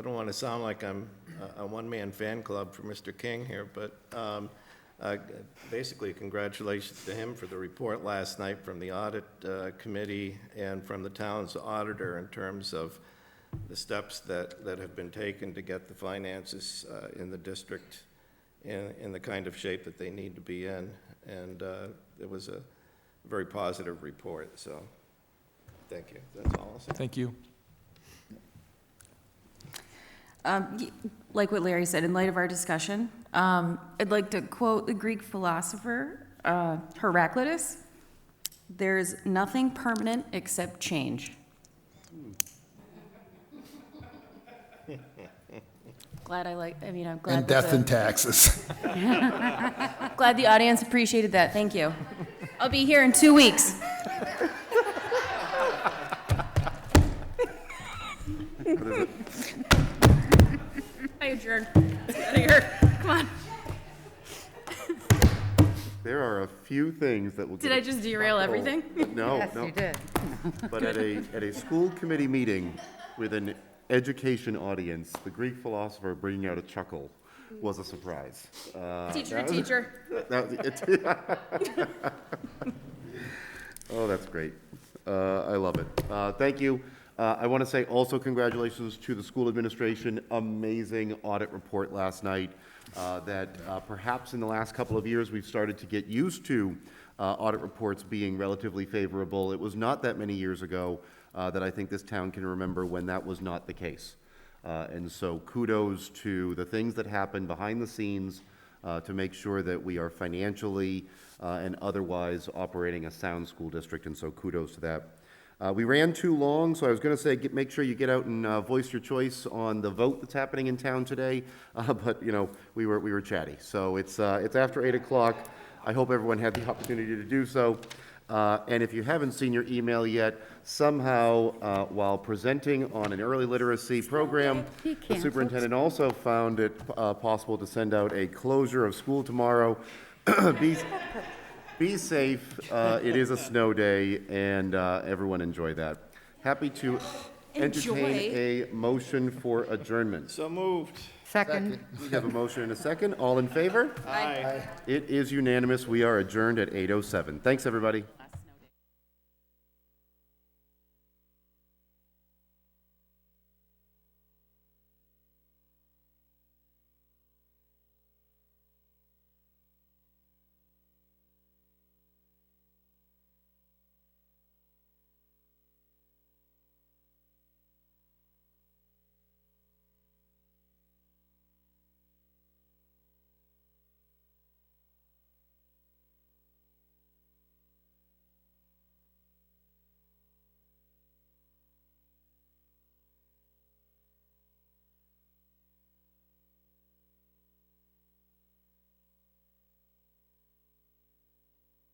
don't want to sound like I'm a one-man fan club for Mr. King here, but basically congratulations to him for the report last night from the audit committee and from the town's auditor in terms of the steps that have been taken to get the finances in the district in the kind of shape that they need to be in. And it was a very positive report, so thank you. That's all I'll say. Thank you. Like what Larry said, in light of our discussion, I'd like to quote the Greek philosopher Heraclitus: "There's nothing permanent except change." I'm glad. And death and taxes. Glad the audience appreciated that. Thank you. I'll be here in 2 weeks. I adjourn. Get out of here. Come on. There are a few things that will get Did I just derail everything? No, Yes, no. you did. But at a school committee meeting with an education audience, the Greek philosopher bringing out a chuckle was a surprise. Teacher. Oh, that's great. I love it. Thank you. I want to say also congratulations to the school administration. Amazing audit report last night that perhaps in the last couple of years we've started to get used to audit reports being relatively favorable. It was not that many years ago that I think this town can remember when that was not the case. And so kudos to the things that happen behind the scenes to make sure that we are financially and otherwise operating a sound school district, and so kudos to that. We ran too long, so I was going to say make sure you get out and voice your choice on the vote that's happening in town today, but you know we were chatty. So it's after 8 o'clock. I hope everyone had the opportunity to do so. And if you haven't seen your email yet, somehow while presenting on an early literacy program, the superintendent also found it possible to send out a closure of school tomorrow. Be safe. It is a snow day, and everyone enjoy that. Happy to entertain a motion for adjournment. So moved. Second. We have a motion and a second. All in favor? Aye. It is unanimous. We are adjourned at 8:07. Thanks, everybody.